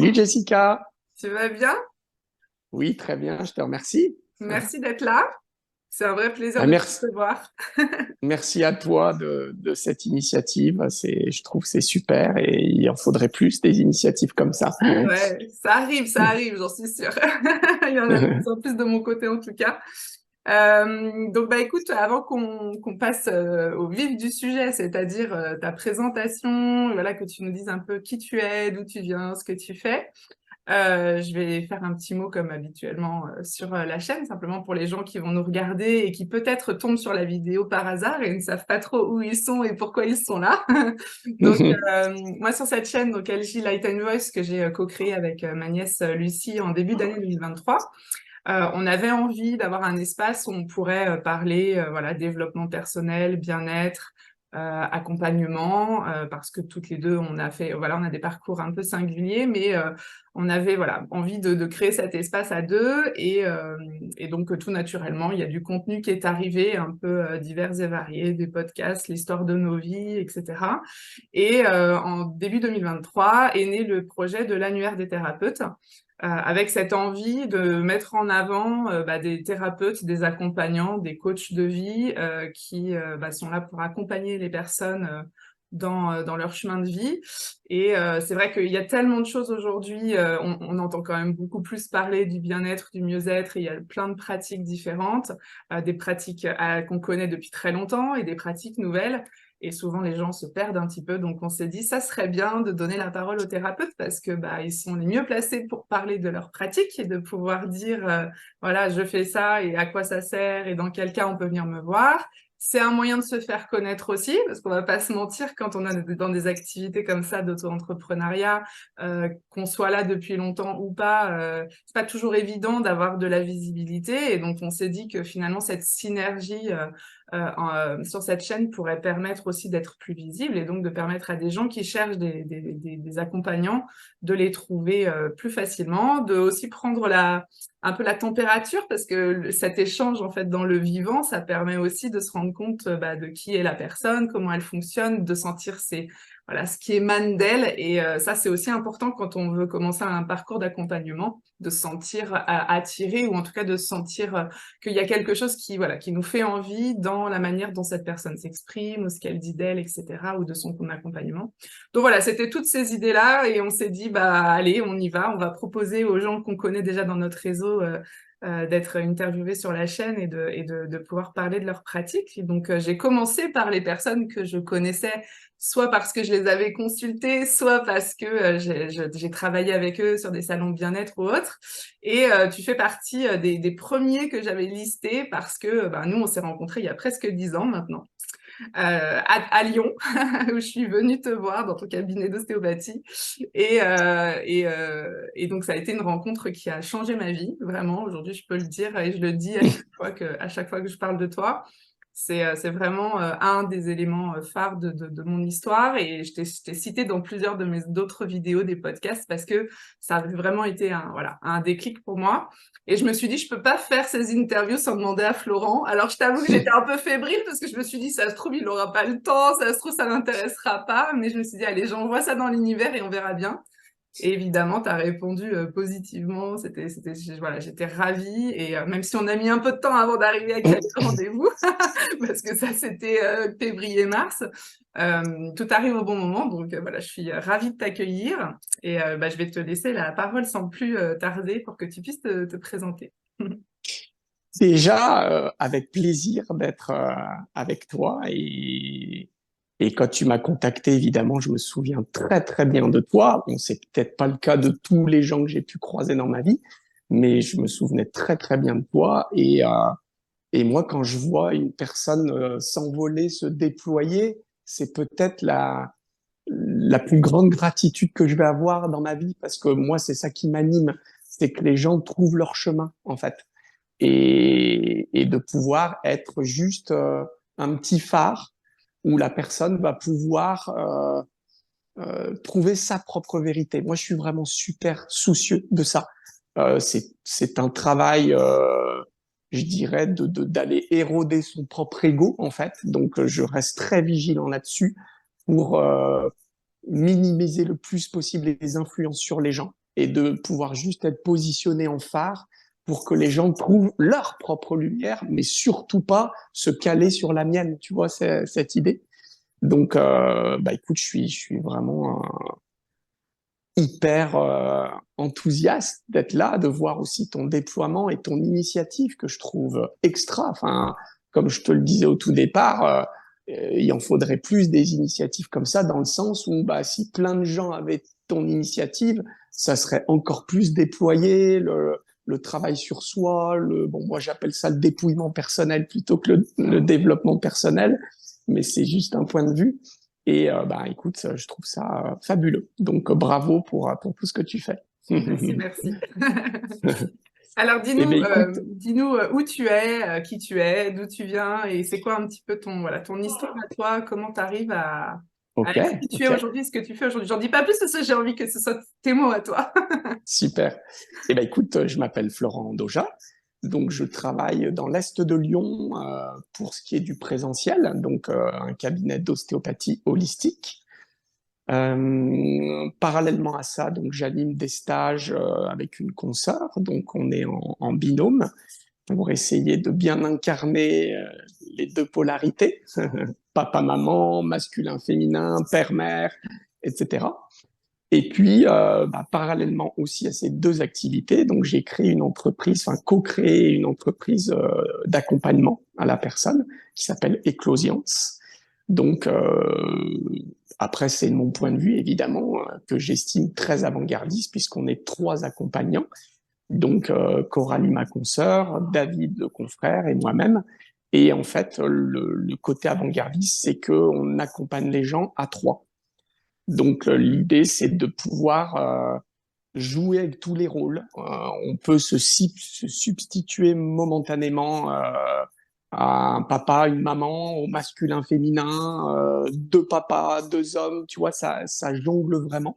Salut Jessica. Tu vas bien? Oui, très bien, je te remercie. Merci d'être là. C'est un vrai plaisir Ah, de merci, te voir. merci à toi de cette initiative. Je trouve que c'est super et il en faudrait plus des initiatives comme ça. Ouais, ça arrive, j'en suis sûre. Il y en a de plus en plus de mon côté en tout cas. Donc bah écoute, avant qu'on passe au vif du sujet, c'est-à-dire ta présentation, voilà, que tu nous dises un peu qui tu es, d'où tu viens, ce que tu fais. Je vais faire un petit mot comme habituellement sur la chaîne, simplement pour les gens qui vont nous regarder et qui peut-être tombent sur la vidéo par hasard et ne savent pas trop où ils sont et pourquoi ils sont là. Donc moi sur cette chaîne, donc LG Light and Voice que j'ai co-créée avec ma nièce Lucie en début d'année 2023, on avait envie d'avoir un espace où on pourrait parler voilà, développement personnel, bien-être, accompagnement, parce que toutes les deux, on a fait, voilà, on a des parcours un peu singuliers, mais on avait voilà, envie de créer cet espace à deux et donc tout naturellement, il y a du contenu qui est arrivé un peu divers et variés, des podcasts, l'histoire de nos vies, etc. Et en début 2023 est né le projet de l'annuaire des thérapeutes avec cette envie de mettre en avant des thérapeutes, des accompagnants, des coachs de vie qui sont là pour accompagner les personnes dans leur chemin de vie. Et c'est vrai qu'il y a tellement de choses aujourd'hui, on entend quand même beaucoup plus parler du bien-être, du mieux-être, et il y a plein de pratiques différentes, des pratiques qu'on connaît depuis très longtemps et des pratiques nouvelles. Et souvent, les gens se perdent un petit peu. Donc, on s'est dit, ça serait bien de donner la parole aux thérapeutes parce que ils sont les mieux placés pour parler de leur pratique et de pouvoir dire, voilà, je fais ça et à quoi ça sert et dans quel cas on peut venir me voir. C'est un moyen de se faire connaître aussi, parce qu'on va pas se mentir, quand on est dans des activités comme ça d'auto-entrepreneuriat, qu'on soit là depuis longtemps ou pas, c'est pas toujours évident d'avoir de la visibilité. Et donc, on s'est dit que finalement, cette synergie sur cette chaîne pourrait permettre aussi d'être plus visible et donc de permettre à des gens qui cherchent des accompagnants de les trouver plus facilement, de aussi prendre un peu la température parce que cet échange en fait dans le vivant, ça permet aussi de se rendre compte de qui est la personne, comment elle fonctionne, de sentir voilà, ce qui émane d'elle. Et ça, c'est aussi important quand on veut commencer un parcours d'accompagnement, de se sentir attiré ou en tout cas de se sentir qu'il y a quelque chose voilà, qui nous fait envie dans la manière dont cette personne s'exprime ou ce qu'elle dit d'elle, etc., ou de son accompagnement. Donc voilà, c'était toutes ces idées-là et on s'est dit, allez, on y va, on va proposer aux gens qu'on connaît déjà dans notre réseau d'être interviewés sur la chaîne et de pouvoir parler de leurs pratiques. Et donc, j'ai commencé par les personnes que je connaissais, soit parce que je les avais consultées, soit parce que j'ai travaillé avec eux sur des salons de bien-être ou autres. Et tu fais partie des premiers que j'avais listés parce que nous, on s'est rencontrés il y a presque 10 ans maintenant à Lyon, où je suis venue te voir dans ton cabinet d'ostéopathie. Et donc, ça a été une rencontre qui a changé ma vie, vraiment. Aujourd'hui, je peux le dire et je le dis à chaque fois que je parle de toi. C'est vraiment un des éléments phares de mon histoire et je t'ai cité dans plusieurs de mes d'autres vidéos, des podcasts, parce que ça a vraiment été voilà, un déclic pour moi. Et je me suis dit, je peux pas faire ces interviews sans demander à Florent. Alors, je t'avoue que j'étais un peu fébrile parce que je me suis dit, ça se trouve, il aura pas le temps, ça se trouve, ça l'intéressera pas. Mais je me suis dit, allez, j'envoie ça dans l'univers et on verra bien. Et évidemment, tu as répondu positivement. Voilà, j'étais ravie. Et même si on a mis un peu de temps avant d'arriver à quel rendez-vous, parce que ça, c'était février-mars, tout arrive au bon moment. Donc voilà, je suis ravie de t'accueillir. Et je vais te laisser la parole sans plus tarder pour que tu puisses te présenter. Déjà, avec plaisir d'être avec toi et quand tu m'as contacté, évidemment, je me souviens très très bien de toi. Bon, c'est peut-être pas le cas de tous les gens que j'ai pu croiser dans ma vie, mais je me souvenais très très bien de toi et moi, quand je vois une personne s'envoler, se déployer, c'est peut-être la plus grande gratitude que je vais avoir dans ma vie, parce que moi, c'est ça qui m'anime, c'est que les gens trouvent leur chemin, en fait, et de pouvoir être juste un petit phare où la personne va pouvoir trouver sa propre vérité. Moi, je suis vraiment super soucieux de ça. C'est un travail, je dirais, d'aller éroder son propre ego, en fait. Donc, je reste très vigilant là-dessus pour minimiser le plus possible les influences sur les gens. et de pouvoir juste être positionné en phare pour que les gens trouvent leur propre lumière, mais surtout pas se caler sur la mienne, tu vois, cette idée. Donc, bah écoute, je suis vraiment hyper enthousiaste d'être là, de voir aussi ton déploiement et ton initiative que je trouve extra. Enfin, comme je te le disais au tout départ, il en faudrait plus des initiatives comme ça, dans le sens où bah, si plein de gens avaient ton initiative, ça serait encore plus déployé, le travail sur soi, bon, moi j'appelle ça le dépouillement personnel plutôt que le développement personnel, mais c'est juste un point de vue. Et bah, écoute, je trouve ça fabuleux. Donc, bravo pour tout ce que tu fais. Merci, merci. Alors, Eh bien, écoute, dis-nous où tu es, qui tu es, d'où tu viens et c'est quoi un petit peu ton histoire à toi, comment tu arrives à ok, être qui tu es ok, aujourd'hui, ce que tu fais aujourd'hui. J'en dis pas plus parce que j'ai envie que ce soit tes mots à toi. super. Eh bien, écoute, je m'appelle Florent Doja. Donc, je travaille dans l'Est de Lyon pour ce qui est du présentiel, donc un cabinet d'ostéopathie holistique. Parallèlement à ça, donc j'anime des stages avec une consoeur, donc on est en binôme pour essayer de bien incarner les deux polarités, papa-maman, masculin-féminin, père-mère, etc. Et puis, bah, parallèlement aussi à ces deux activités, donc j'ai créé une entreprise, enfin co-créé une entreprise d'accompagnement à la personne qui s'appelle Eclosiance. Donc, après, c'est mon point de vue, évidemment, que j'estime très avant-gardiste, puisqu'on est trois accompagnants. Donc, Coralie, ma consoeur, David, le confrère, et moi-même. Et en fait, le côté avant-gardiste, c'est qu'on accompagne les gens à trois. Donc, l'idée, c'est de pouvoir jouer avec tous les rôles. On peut se substituer momentanément à un papa, une maman, au masculin, féminin, deux papas, deux hommes, tu vois, ça jongle vraiment.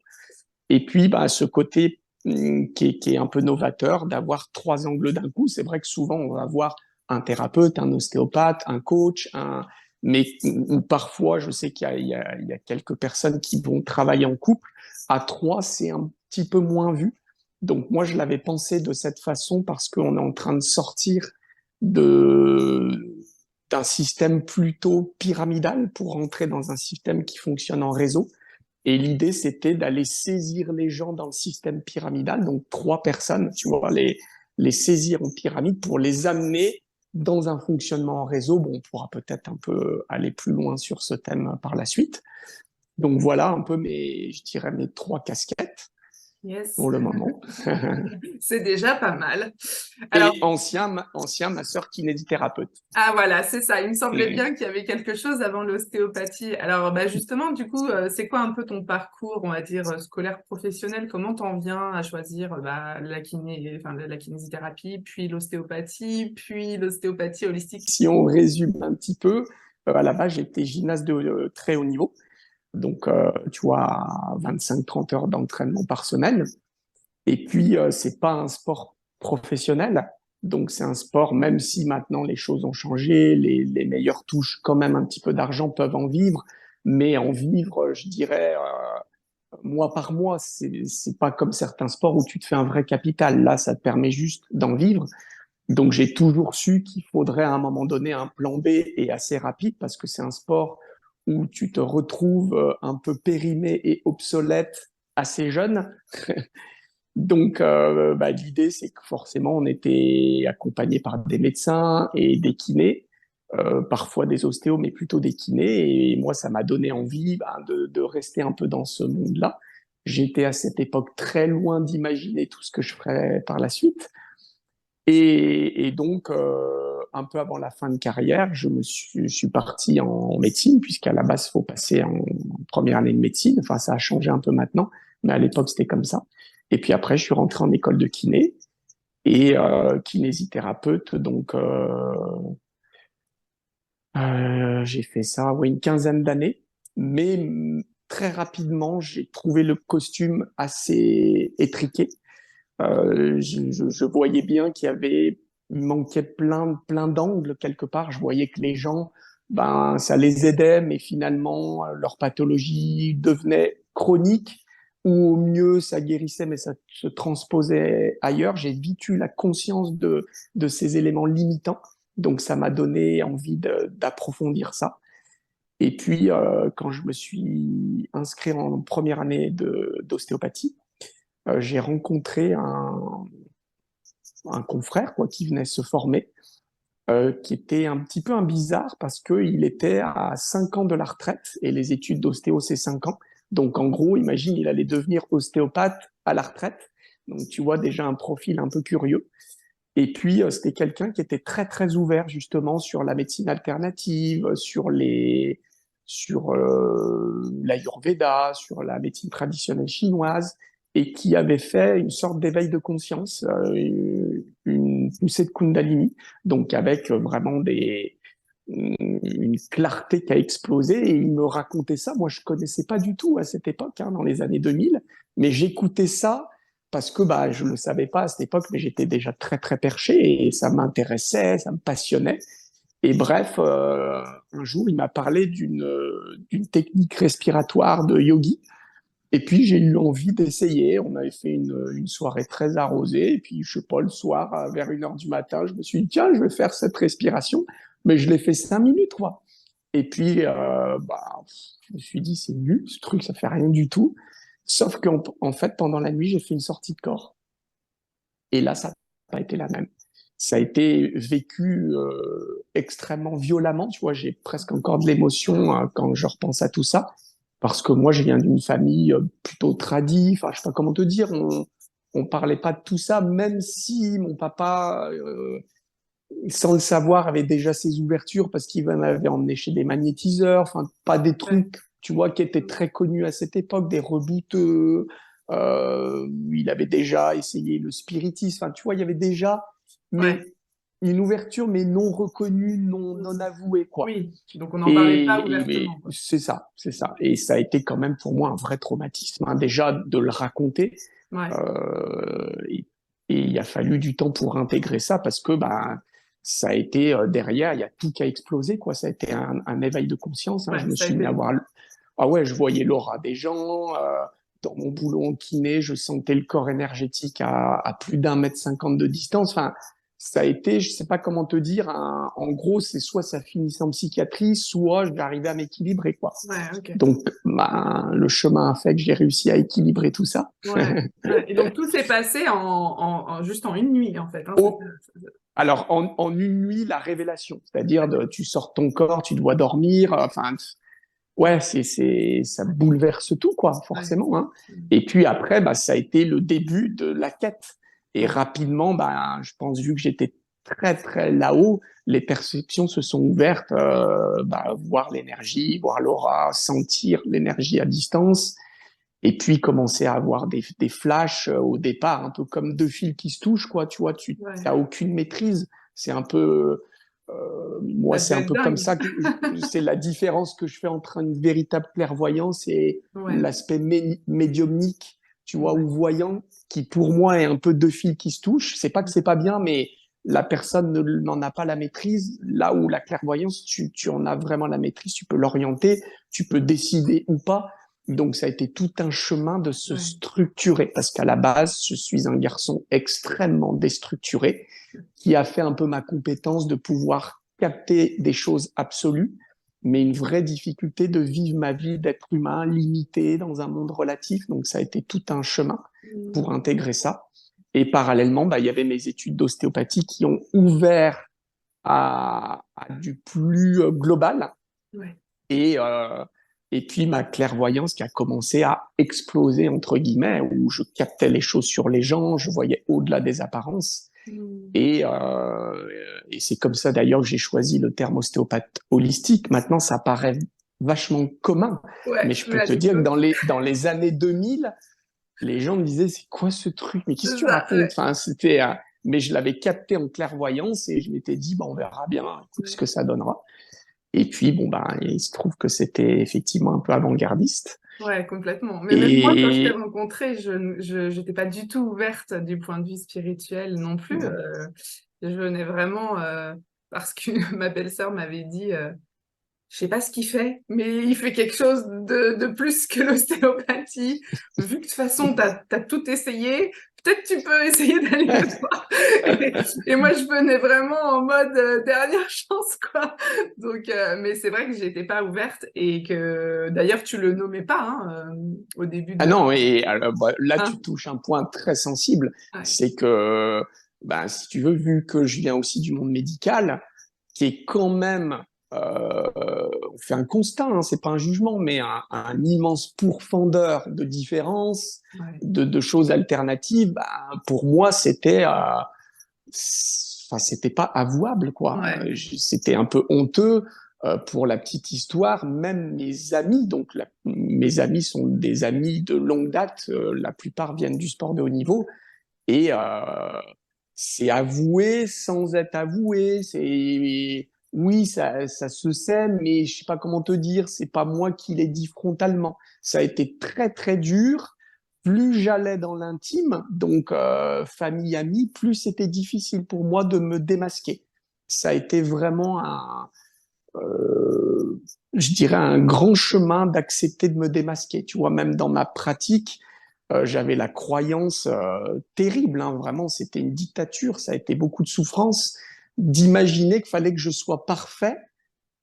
Et puis, bah, ce côté qui est un peu novateur, d'avoir trois angles d'un coup. C'est vrai que souvent, on va avoir un thérapeute, un ostéopathe, un coach, mais parfois, je sais qu'il y a quelques personnes qui vont travailler en couple. À trois, c'est un petit peu moins vu. Donc, moi, je l'avais pensé de cette façon parce qu'on est en train de sortir de d'un système plutôt pyramidal pour rentrer dans un système qui fonctionne en réseau. Et l'idée, c'était d'aller saisir les gens dans le système pyramidal, donc trois personnes, tu vois, les saisir en pyramide pour les amener dans un fonctionnement en réseau. Bon, on pourra peut-être un peu aller plus loin sur ce thème par la suite. Donc voilà un peu je dirais mes trois casquettes Yes, pour le moment. c'est déjà pas mal. Alors, Et ancien ma sœur kinésithérapeute. ah voilà, c'est ça. Il me semblait bien qu'il y avait quelque chose avant l'ostéopathie. Alors bah justement, du coup, c'est quoi un peu ton parcours, on va dire, scolaire professionnel? Comment t'en viens à choisir bah, la kinésithérapie, puis l'ostéopathie holistique? Si on résume un petit peu, à la base, j'étais gymnaste de très haut niveau. Donc, tu vois, 25-30 heures d'entraînement par semaine. Et puis, c'est pas un sport professionnel. Donc, c'est un sport, même si maintenant les choses ont changé, les meilleurs touchent quand même un petit peu d'argent, peuvent en vivre. Mais en vivre, je dirais, mois par mois, c'est pas comme certains sports où tu te fais un vrai capital. Là, ça te permet juste d'en vivre. Donc, j'ai toujours su qu'il faudrait à un moment donné un plan B et assez rapide parce que c'est un sport où tu te retrouves un peu périmé et obsolète assez jeune. Donc, bah, l'idée, c'est que forcément, on était accompagné par des médecins et des kinés, parfois des ostéos, mais plutôt des kinés. Et moi, ça m'a donné envie bah, de rester un peu dans ce monde-là. J'étais à cette époque très loin d'imaginer tout ce que je ferais par la suite. Et donc, un peu avant la fin de carrière, je suis parti en médecine, puisqu'à la base, il faut passer en première année de médecine. Enfin, ça a changé un peu maintenant, mais à l'époque, c'était comme ça. Et puis après, je suis rentré en école de kiné et kinésithérapeute. Donc, j'ai fait ça, oui, une quinzaine d'années. Mais très rapidement, j'ai trouvé le costume assez étriqué. Je voyais bien il manquait plein d'angles quelque part. Je voyais que les gens, ben, ça les aidait, mais finalement, leur pathologie devenait chronique. ou au mieux ça guérissait, mais ça se transposait ailleurs. J'ai vite eu la conscience de ces éléments limitants. Donc ça m'a donné envie d'approfondir ça. Et puis, quand je me suis inscrit en première année d'ostéopathie, j'ai rencontré un confrère quoi, qui venait se former, qui était un petit peu un bizarre parce qu'il était à 5 ans de la retraite et les études d'ostéo, c'est 5 ans. Donc, en gros, imagine, il allait devenir ostéopathe à la retraite. Donc, tu vois déjà un profil un peu curieux. Et puis, c'était quelqu'un qui était très, très ouvert justement sur la médecine alternative, sur l'Ayurveda, sur la médecine traditionnelle chinoise, et qui avait fait une sorte d'éveil de conscience, une poussée de Kundalini, donc avec vraiment une clarté qui a explosé. Et il me racontait ça. Moi, je connaissais pas du tout à cette époque, hein, dans les années 2000, mais j'écoutais ça parce que bah je le savais pas à cette époque, mais j'étais déjà très très perché et ça m'intéressait, ça me passionnait. Et bref, un jour, il m'a parlé d'une technique respiratoire de yogi. Et puis j'ai eu envie d'essayer. On avait fait une soirée très arrosée. Et puis je sais pas, le soir, vers 1 heure du matin, je me suis dit tiens, je vais faire cette respiration. Mais je l'ai fait 5 minutes, quoi. Et puis bah, je me suis dit c'est nul, ce truc, ça fait rien du tout. Sauf qu'en en fait, pendant la nuit, j'ai fait une sortie de corps. Et là, ça n'a pas été la même. Ça a été vécu extrêmement violemment. Tu vois, j'ai presque encore de l'émotion quand je repense à tout ça. Parce que moi, je viens d'une famille plutôt tradie. Enfin, je sais pas comment te dire. On parlait pas de tout ça, même si mon papa, sans le savoir, avait déjà ses ouvertures parce qu'il m'avait emmené chez des magnétiseurs. Enfin, pas des Ouais. trucs, tu vois, qui étaient très connus à cette époque, des rebouteux. Il avait déjà essayé le spiritisme. Enfin, tu vois, il y avait déjà, Ouais. mais une ouverture, mais non reconnue, non avouée, quoi. Oui, donc on n'en parlait pas Mais ouvertement, quoi. c'est ça, c'est ça. Et ça a été quand même pour moi un vrai traumatisme, hein, déjà de le raconter. Ouais, Et, et il a fallu du temps pour intégrer ça parce que bah, ça a été derrière, il y a tout qui a explosé, quoi. Ça a été un éveil de conscience, hein. Je ouais, me ça a suis mis été à voir. Ah ouais, je voyais l'aura des gens. Dans mon boulot en kiné, je sentais le corps énergétique à plus d'1,50 m de distance. Enfin, ça a été, je sais pas comment te dire, en gros, c'est soit ça finissait en psychiatrie, soit j'arrivais à m'équilibrer, quoi. Ouais, ok. Donc, bah, le chemin a fait que j'ai réussi à équilibrer tout ça. Ouais, ouais. Et donc tout s'est passé juste en une nuit, en fait, hein, c'est ça. Oh, alors, en une nuit, la révélation, c'est-à-dire tu sors de ton corps, tu dois dormir, enfin, ouais, ça bouleverse tout, quoi, Ouais. forcément, hein. Et puis après, bah, ça a été le début de la quête. Et Ouais. rapidement, bah, je pense, vu que j'étais très, très là-haut, les perceptions se sont ouvertes, bah, voir l'énergie, voir l'aura, sentir l'énergie à distance. Et puis commencer à avoir des flashs au départ, un peu comme deux fils qui se touchent, quoi. Tu vois, tu Ouais. n'as aucune maîtrise. C'est un peu, moi, Ça c'est devait un être peu comme dingue. ça que c'est la différence que je fais entre une véritable clairvoyance et Ouais. l'aspect médiumnique, tu vois, Ouais. ou voyant, qui pour moi est un peu deux fils qui se touchent. C'est pas que c'est pas bien, mais la personne n'en a pas la maîtrise. Là où la clairvoyance, tu en as vraiment la maîtrise, tu peux l'orienter, tu peux décider ou pas. Donc ça a été tout un chemin de se Ouais. structurer, parce qu'à la base, je suis un garçon extrêmement déstructuré, qui a fait un peu ma compétence de pouvoir capter des choses absolues, mais une vraie difficulté de vivre ma vie d'être humain limité dans un monde relatif. Donc ça a été tout un chemin pour intégrer ça. Et parallèlement, bah, il y avait mes études d'ostéopathie qui ont ouvert à du plus global. Ouais. Et, euh, et puis ma clairvoyance qui a commencé à exploser, entre guillemets, où je captais les choses sur les gens, je voyais au-delà des apparences. Mm. Et c'est comme ça d'ailleurs que j'ai choisi le terme ostéopathe holistique. Maintenant, ça paraît vachement commun, mais Ouais, je mais peux à te dire que l'époque, dans les années 2000, les gens me disaient, c'est quoi ce truc? Mais qu'est-ce que c'est tu ça. racontes? Enfin, c'était, mais je l'avais capté en clairvoyance et je m'étais dit, bon, on verra bien, écoute ce Ouais. que ça donnera. Et puis, bon, bah, il se trouve que c'était effectivement un peu avant-gardiste. Ouais, complètement. Mais même moi, quand je t'ai Et rencontrée, je n'étais pas du tout ouverte du point de vue spirituel non plus. Je venais vraiment parce que ma belle-sœur m'avait dit. je sais pas ce qu'il fait, mais il fait quelque chose de plus que l'ostéopathie. Vu que de toute façon, t'as tout essayé, peut-être tu peux essayer d'aller le voir. Et moi, je venais vraiment en mode dernière chance, quoi. Donc, mais c'est vrai que j'étais pas ouverte et que d'ailleurs, tu le nommais pas au début Ah de. non, et alors, bah, là, tu Hein, touches un point très sensible, ouais, c'est que, bah, si tu veux, vu que je viens aussi du monde médical, qui est quand même, on fait un constat, hein, c'est pas un jugement, mais un immense pourfendeur de différences, ouais, de choses alternatives, bah, pour moi, c'était, enfin, c'était pas avouable, quoi. ouais. C'était un peu honteux. Pour la petite histoire, même mes amis, donc mes amis sont des amis de longue date, la plupart viennent du sport de haut niveau, et c'est avoué sans être avoué. C'est oui, ça se sait, mais je sais pas comment te dire. C'est pas moi qui l'ai dit frontalement. Ça a été très très dur. Plus j'allais dans l'intime, donc famille amis, plus c'était difficile pour moi de me démasquer. Ça a été vraiment je dirais un grand chemin d'accepter de me démasquer. Tu vois, même dans ma pratique, j'avais la croyance terrible, hein, vraiment, c'était une dictature, ça a été beaucoup de souffrance d'imaginer qu'il fallait que je sois parfait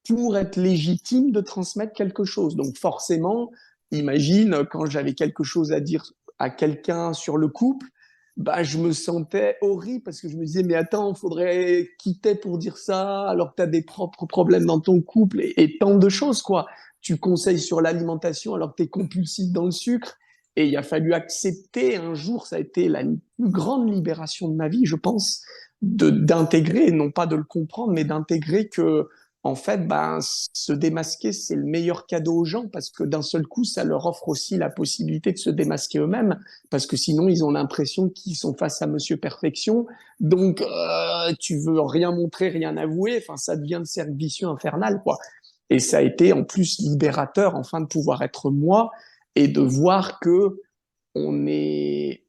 pour être légitime de transmettre quelque chose. Donc forcément, imagine quand j'avais quelque chose à dire à quelqu'un sur le couple, bah, je me sentais horrible parce que je me disais, mais attends, il faudrait quitter pour dire ça alors que tu as des propres problèmes dans ton couple et tant de choses, quoi. Tu conseilles sur l'alimentation alors que tu es compulsif dans le sucre. Et il a fallu accepter un jour, ça a été la plus grande libération de ma vie, je pense, d'intégrer, non pas de le comprendre, mais d'intégrer que en fait, ben, se démasquer, c'est le meilleur cadeau aux gens parce que d'un seul coup, ça leur offre aussi la possibilité de se démasquer eux-mêmes parce que sinon, ils ont l'impression qu'ils sont face à Monsieur Perfection. Donc, tu veux rien montrer, rien avouer. Enfin, ça devient le cercle vicieux infernal, quoi. Et ça a été en plus libérateur, enfin, de pouvoir être moi et de voir que on est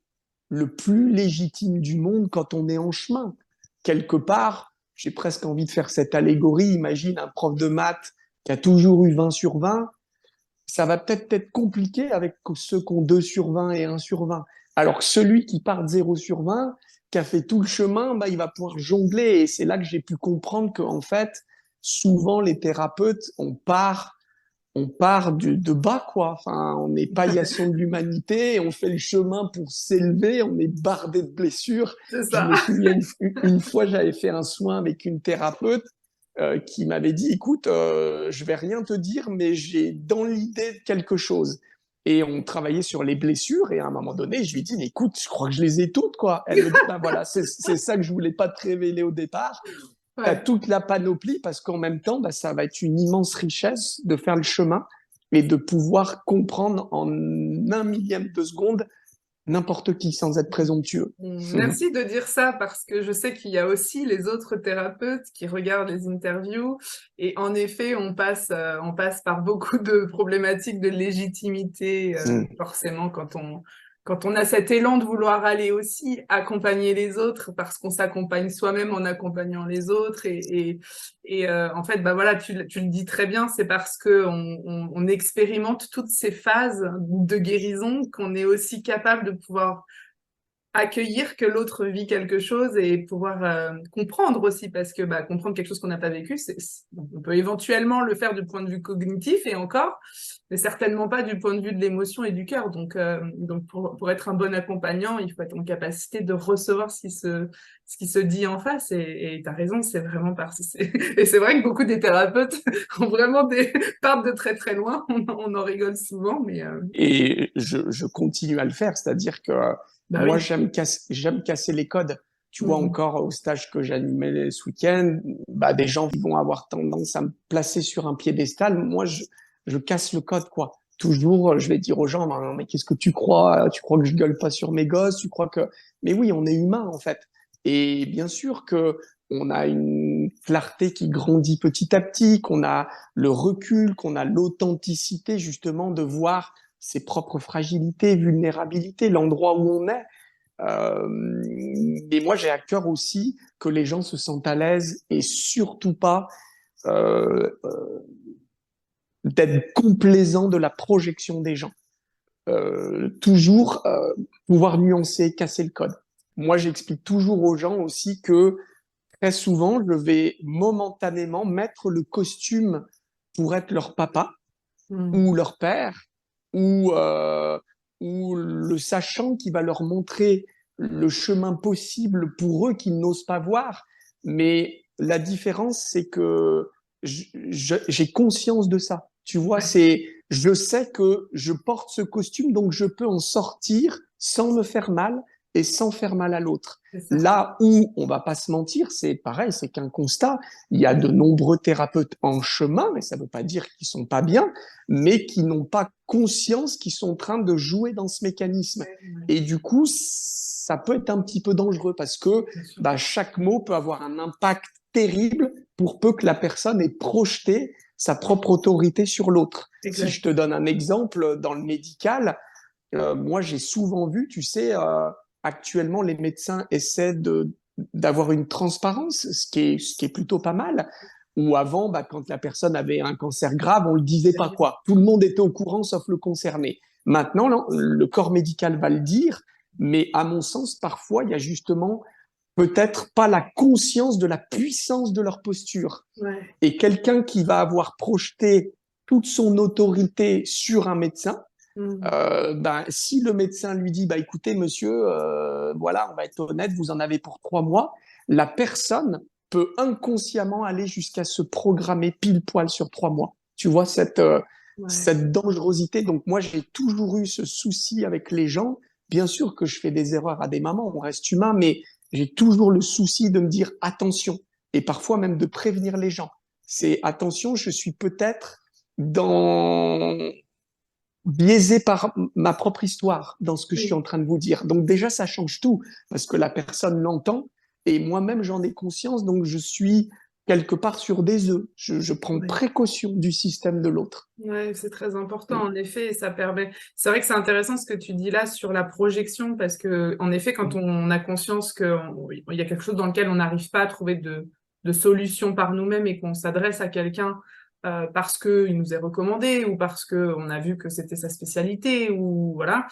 le plus légitime du monde quand on est en chemin. Quelque part, j'ai presque envie de faire cette allégorie. Imagine un prof de maths qui a toujours eu 20 sur 20. Ça va peut-être être compliqué avec ceux qui ont 2 sur 20 et 1 sur 20. Alors que celui qui part de 0 sur 20, qui a fait tout le chemin, bah, il va pouvoir jongler. Et c'est là que j'ai pu comprendre qu'en fait, souvent, les thérapeutes, on part de bas, quoi. Enfin, on est paillasson de l'humanité, on fait le chemin pour s'élever, on est bardé de blessures. C'est Je ça. me souviens une fois, j'avais fait un soin avec une thérapeute qui m'avait dit, écoute, je vais rien te dire, mais j'ai dans l'idée quelque chose. Et on travaillait sur les blessures, et à un moment donné, je lui dis, mais écoute, je crois que je les ai toutes, quoi. Elle me dit, ben voilà, c'est ça que je voulais pas te révéler au départ. Tu as Ouais. toute la panoplie parce qu'en même temps, bah, ça va être une immense richesse de faire le chemin et de pouvoir comprendre en un millième de seconde n'importe qui sans être présomptueux. Merci de dire ça parce que je sais qu'il y a aussi les autres thérapeutes qui regardent les interviews et en effet, on passe par beaucoup de problématiques de légitimité, forcément quand on a cet élan de vouloir aller aussi accompagner les autres parce qu'on s'accompagne soi-même en accompagnant les autres en fait, bah voilà, tu le dis très bien, c'est parce que on expérimente toutes ces phases de guérison qu'on est aussi capable de pouvoir accueillir que l'autre vit quelque chose et pouvoir comprendre aussi, parce que bah, comprendre quelque chose qu'on n'a pas vécu, on peut éventuellement le faire du point de vue cognitif et encore, mais certainement pas du point de vue de l'émotion et du cœur. Donc pour être un bon accompagnant, il faut être en capacité de recevoir ce qui se dit en face. Et tu as raison, c'est vraiment et c'est vrai que beaucoup des thérapeutes ont vraiment partent de très très loin. On en rigole souvent, mais Et je continue à le faire, c'est-à-dire que bah moi, oui. j'aime casser les codes. Tu vois, Mhm. encore au stage que j'animais ce week-end, bah, des gens qui vont avoir tendance à me placer sur un piédestal. Moi, je casse le code, quoi. Toujours, je vais dire aux gens, mais qu'est-ce que tu crois? Tu crois que je gueule pas sur mes gosses? Tu crois que... Mais oui, on est humain, en fait. Et bien sûr que on a une clarté qui grandit petit à petit, qu'on a le recul, qu'on a l'authenticité, justement, de voir ses propres fragilités, vulnérabilités, l'endroit où on est. Mais moi, j'ai à cœur aussi que les gens se sentent à l'aise et surtout pas euh, d'être complaisant de la projection des gens. Toujours pouvoir nuancer, casser le code. Moi, j'explique toujours aux gens aussi que très souvent, je vais momentanément mettre le costume pour être leur papa Mm. ou leur père ou, euh, ou le sachant qui va leur montrer le chemin possible pour eux qu'ils n'osent pas voir. Mais la différence, c'est que j'ai conscience de ça. Tu vois, Ouais, je sais que je porte ce costume, donc je peux en sortir sans me faire mal et sans faire mal à l'autre. c'est ça. Là où on va pas se mentir, c'est pareil, c'est qu'un constat. Il y a de nombreux thérapeutes en chemin, et ça ne veut pas dire qu'ils sont pas bien, mais qui n'ont pas conscience qu'ils sont en train de jouer dans ce mécanisme. Ouais, ouais, Et du coup, ça peut être un petit peu dangereux parce que bien sûr. bah, chaque mot peut avoir un impact terrible pour peu que la personne ait projeté sa propre autorité sur l'autre. Si je Exact. te donne un exemple dans le médical, moi j'ai souvent vu, tu sais, actuellement les médecins essaient d'avoir une transparence, ce qui est plutôt pas mal. Ou avant, bah, quand la personne avait un cancer grave, on le disait pas quoi. Tout le monde était au courant sauf le concerné. Maintenant, non, le corps médical va le dire, mais à mon sens, parfois, il y a justement peut-être pas la conscience de la puissance de leur posture. Ouais. Et quelqu'un qui va avoir projeté toute son autorité sur un médecin, Mm. ben, si le médecin lui dit, bah, écoutez, monsieur, voilà, on va être honnête, vous en avez pour 3 mois, la personne peut inconsciemment aller jusqu'à se programmer pile poil sur 3 mois. Tu vois, Ouais. cette dangerosité. Donc, moi, j'ai toujours eu ce souci avec les gens. Bien sûr que je fais des erreurs à des moments, on reste humain, mais j'ai toujours le souci de me dire attention et parfois même de prévenir les gens. C'est attention, je suis peut-être dans biaisé par ma propre histoire dans ce que je suis Oui. en train de vous dire. Donc déjà, ça change tout parce que la personne l'entend et moi-même, j'en ai conscience. Donc je suis quelque part sur des œufs. Je prends Ouais. précaution du système de l'autre. Ouais, c'est très important en effet, et ça permet. C'est vrai que c'est intéressant ce que tu dis là sur la projection parce que en effet, quand on a conscience qu'il y a quelque chose dans lequel on n'arrive pas à trouver de solution par nous-mêmes et qu'on s'adresse à quelqu'un parce qu'il nous est recommandé ou parce qu'on a vu que c'était sa spécialité ou voilà,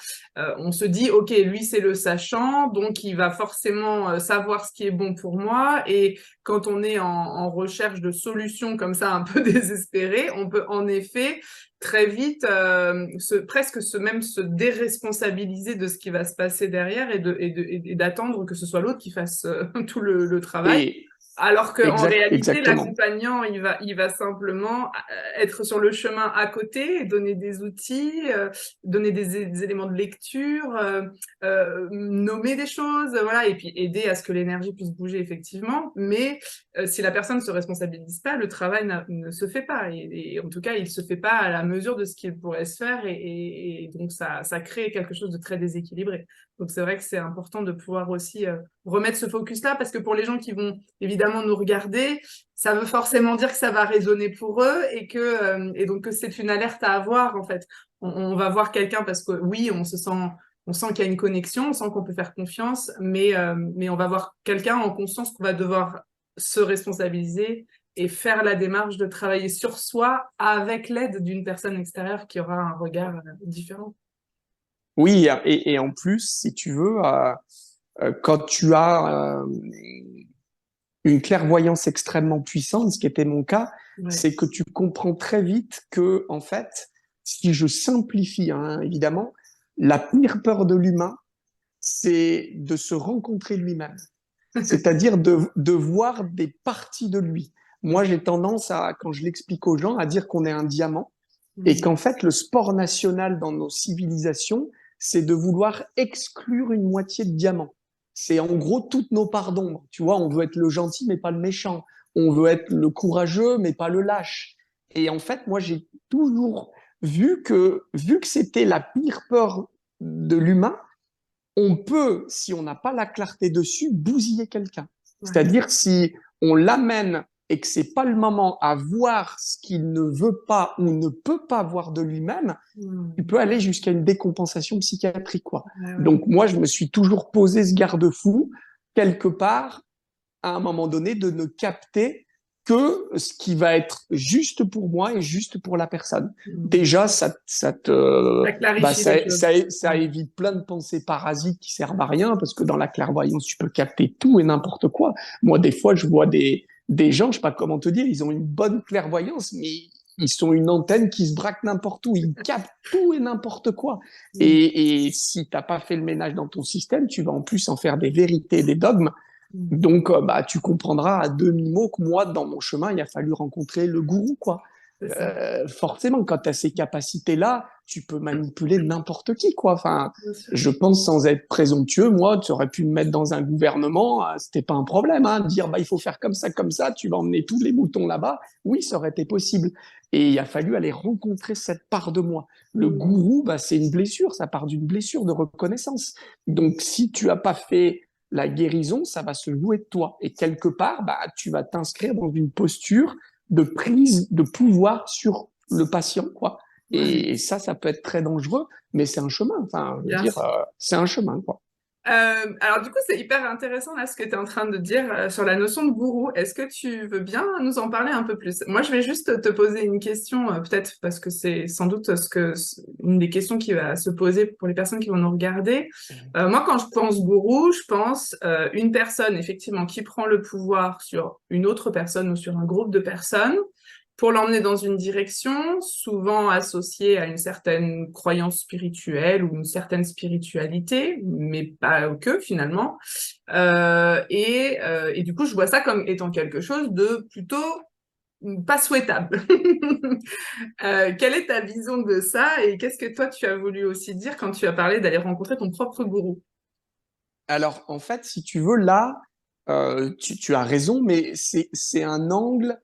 on se dit ok, lui c'est le sachant, donc il va forcément savoir ce qui est bon pour moi. Et quand on est en recherche de solutions comme ça un peu désespérées, on peut en effet très vite presque même se déresponsabiliser de ce qui va se passer derrière et d'attendre que ce soit l'autre qui fasse tout le travail. Et Alors qu'en réalité, exactement. l'accompagnant, il va simplement être sur le chemin à côté, et donner des outils, donner des éléments de lecture, nommer des choses, voilà, et puis aider à ce que l'énergie puisse bouger effectivement. Mais si la personne ne se responsabilise pas, le travail ne se fait pas. Et en tout cas, il ne se fait pas à la mesure de ce qu'il pourrait se faire. Et donc, ça crée quelque chose de très déséquilibré. Donc, c'est vrai que c'est important de pouvoir aussi remettre ce focus-là, parce que pour les gens qui vont évidemment nous regarder, ça veut forcément dire que ça va résonner pour eux et donc que c'est une alerte à avoir en fait. On va voir quelqu'un parce que oui, on sent qu'il y a une connexion, on sent qu'on peut faire confiance, mais on va voir quelqu'un en conscience qu'on va devoir se responsabiliser et faire la démarche de travailler sur soi avec l'aide d'une personne extérieure qui aura un regard différent. Oui, et en plus, si tu veux, quand tu as une clairvoyance extrêmement puissante, ce qui était mon cas, Ouais. c'est que tu comprends très vite que, en fait, si je simplifie, hein, évidemment, la pire peur de l'humain, c'est de se rencontrer lui-même, c'est-à-dire de voir des parties de lui. Moi, j'ai tendance à, quand je l'explique aux gens, à dire qu'on est un diamant et Mm. qu'en fait, le sport national dans nos civilisations, c'est de vouloir exclure une moitié de diamant. C'est en gros toutes nos parts d'ombre. Tu vois, on veut être le gentil, mais pas le méchant. On veut être le courageux, mais pas le lâche. Et en fait, moi, j'ai toujours vu que c'était la pire peur de l'humain, on peut, si on n'a pas la clarté dessus, bousiller quelqu'un. Ouais. C'est-à-dire si on l'amène et que c'est pas le moment à voir ce qu'il ne veut pas ou ne peut pas voir de lui-même, tu Mm. peux aller jusqu'à une décompensation psychiatrique, quoi. Ouais, ouais. Donc moi, je me suis toujours posé ce garde-fou quelque part à un moment donné de ne capter que ce qui va être juste pour moi et juste pour la personne. Mm. Déjà, Ça clarifie les choses. ça évite plein de pensées parasites qui servent à rien, parce que dans la clairvoyance, tu peux capter tout et n'importe quoi. Moi, des fois, je vois des gens, je sais pas comment te dire, ils ont une bonne clairvoyance, mais ils sont une antenne qui se braque n'importe où. Ils captent tout et n'importe quoi. Mm. Et si t'as pas fait le ménage dans ton système, tu vas en plus en faire des vérités, des dogmes. Mm. Donc, tu comprendras à demi-mot que moi, dans mon chemin, il a fallu rencontrer le gourou, quoi. C'est ça, Forcément, quand tu as ces capacités-là, tu peux manipuler n'importe qui, quoi. Enfin, bien sûr. je pense, sans être présomptueux, moi, tu aurais pu me mettre dans un gouvernement, c'était pas un problème, hein, dire, il faut faire comme ça, tu vas emmener tous les moutons là-bas. Oui, ça aurait été possible. Et il a fallu aller rencontrer cette part de moi. Le Mm. gourou, c'est une blessure, ça part d'une blessure de reconnaissance. Donc, si tu as pas fait la guérison, ça va se jouer de toi. Et quelque part, tu vas t'inscrire dans une posture de prise de pouvoir sur le patient, quoi. Ouais, Et ça peut être très dangereux, mais c'est un chemin. Enfin, je veux bien dire, sûr. c'est un chemin, quoi. Alors du coup, c'est hyper intéressant là ce que tu es en train de dire sur la notion de gourou. Est-ce que tu veux bien nous en parler un peu plus? Moi, je vais juste te poser une question, peut-être parce que c'est sans doute une des questions qui va se poser pour les personnes qui vont nous regarder. Moi, quand je pense gourou, je pense une personne effectivement qui prend le pouvoir sur une autre personne ou sur un groupe de personnes pour l'emmener dans une direction, souvent associée à une certaine croyance spirituelle ou une certaine spiritualité, mais pas que finalement. Et du coup, je vois ça comme étant quelque chose de plutôt pas souhaitable. Quelle est ta vision de ça et qu'est-ce que toi tu as voulu aussi dire quand tu as parlé d'aller rencontrer ton propre gourou? Alors, en fait, si tu veux, là, tu as raison, mais c'est un angle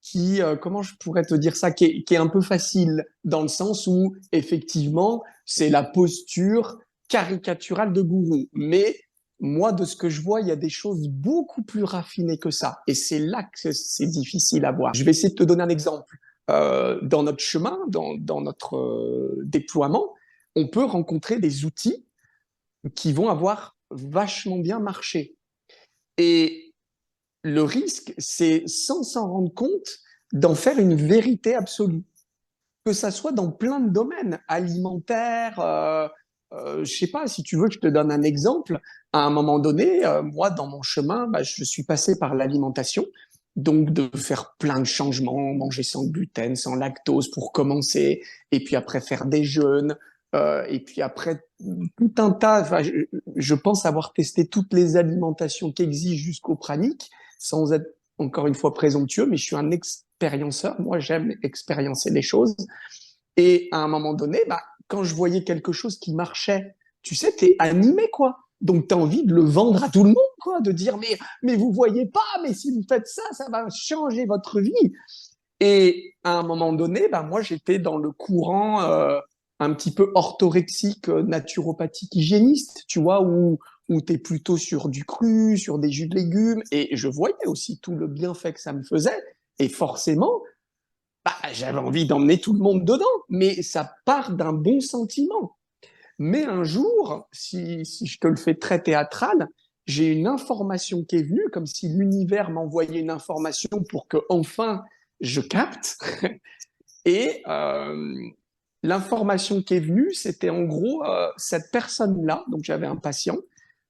qui, comment je pourrais te dire ça, qui est un peu facile, dans le sens où, effectivement, c'est la posture caricaturale de gourou. Mais moi, de ce que je vois, il y a des choses beaucoup plus raffinées que ça. Et c'est là que c'est difficile à voir. Je vais essayer de te donner un exemple. Dans notre chemin, dans notre déploiement, on peut rencontrer des outils qui vont avoir vachement bien marché. Et le risque, c'est sans s'en rendre compte, d'en faire une vérité absolue. Que ça soit dans plein de domaines, alimentaires, je sais pas, si tu veux que je te donne un exemple, à un moment donné, moi, dans mon chemin, je suis passé par l'alimentation, donc de faire plein de changements, manger sans gluten, sans lactose pour commencer, et puis après faire des jeûnes, et puis après tout un tas, enfin, je pense avoir testé toutes les alimentations qui existent jusqu'au pranique, sans être encore une fois présomptueux, mais je suis un expérienceur, moi j'aime expériencer les choses, et à un moment donné, quand je voyais quelque chose qui marchait, tu sais, t'es animé, quoi. Donc, tu as envie de le vendre à tout le monde, quoi, de dire, mais vous voyez pas, mais si vous faites ça, ça va changer votre vie. Et à un moment donné, moi, j'étais dans le courant un petit peu orthorexique, naturopathique, hygiéniste, tu vois, où tu es plutôt sur du cru, sur des jus de légumes. Et je voyais aussi tout le bienfait que ça me faisait. Et forcément, j'avais envie d'emmener tout le monde dedans, mais ça part d'un bon sentiment. Mais un jour, si je te le fais très théâtral, j'ai une information qui est venue, comme si l'univers m'envoyait une information pour que enfin je capte. Et l'information qui est venue, c'était en gros cette personne-là, donc j'avais un patient,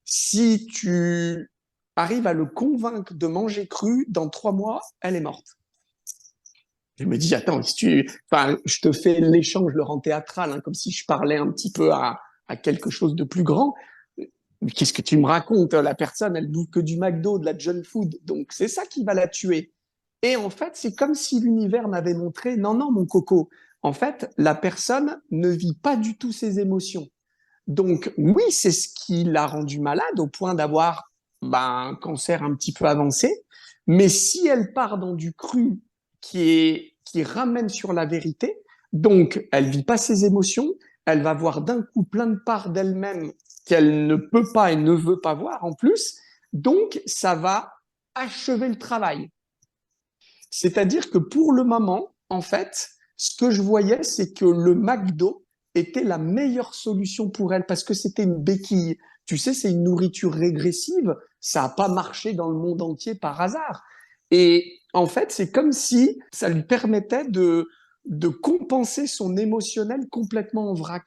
si tu arrives à le convaincre de manger cru, dans 3 mois, elle est morte. Je me dis, attends, si enfin, je te fais l'échange, je le rends théâtral, hein, comme si je parlais un petit peu à quelque chose de plus grand. Mais qu'est-ce que tu me racontes? La personne, elle bouffe que du McDo, de la junk food. Donc, c'est ça qui va la tuer. Et en fait, c'est comme si l'univers m'avait montré, non, non, mon coco. En fait, la personne ne vit pas du tout ses émotions. Donc, oui, c'est ce qui l'a rendu malade au point d'avoir un cancer un petit peu avancé. Mais si elle part dans du cru qui ramène sur la vérité, donc elle vit pas ses émotions, elle va voir d'un coup plein de parts d'elle-même qu'elle ne peut pas et ne veut pas voir en plus. Donc, ça va achever le travail. C'est-à-dire que pour le moment, en fait, ce que je voyais, c'est que le McDo était la meilleure solution pour elle parce que c'était une béquille. Tu sais, c'est une nourriture régressive. Ça n'a pas marché dans le monde entier par hasard. Et En fait, c'est comme si ça lui permettait de compenser son émotionnel complètement en vrac.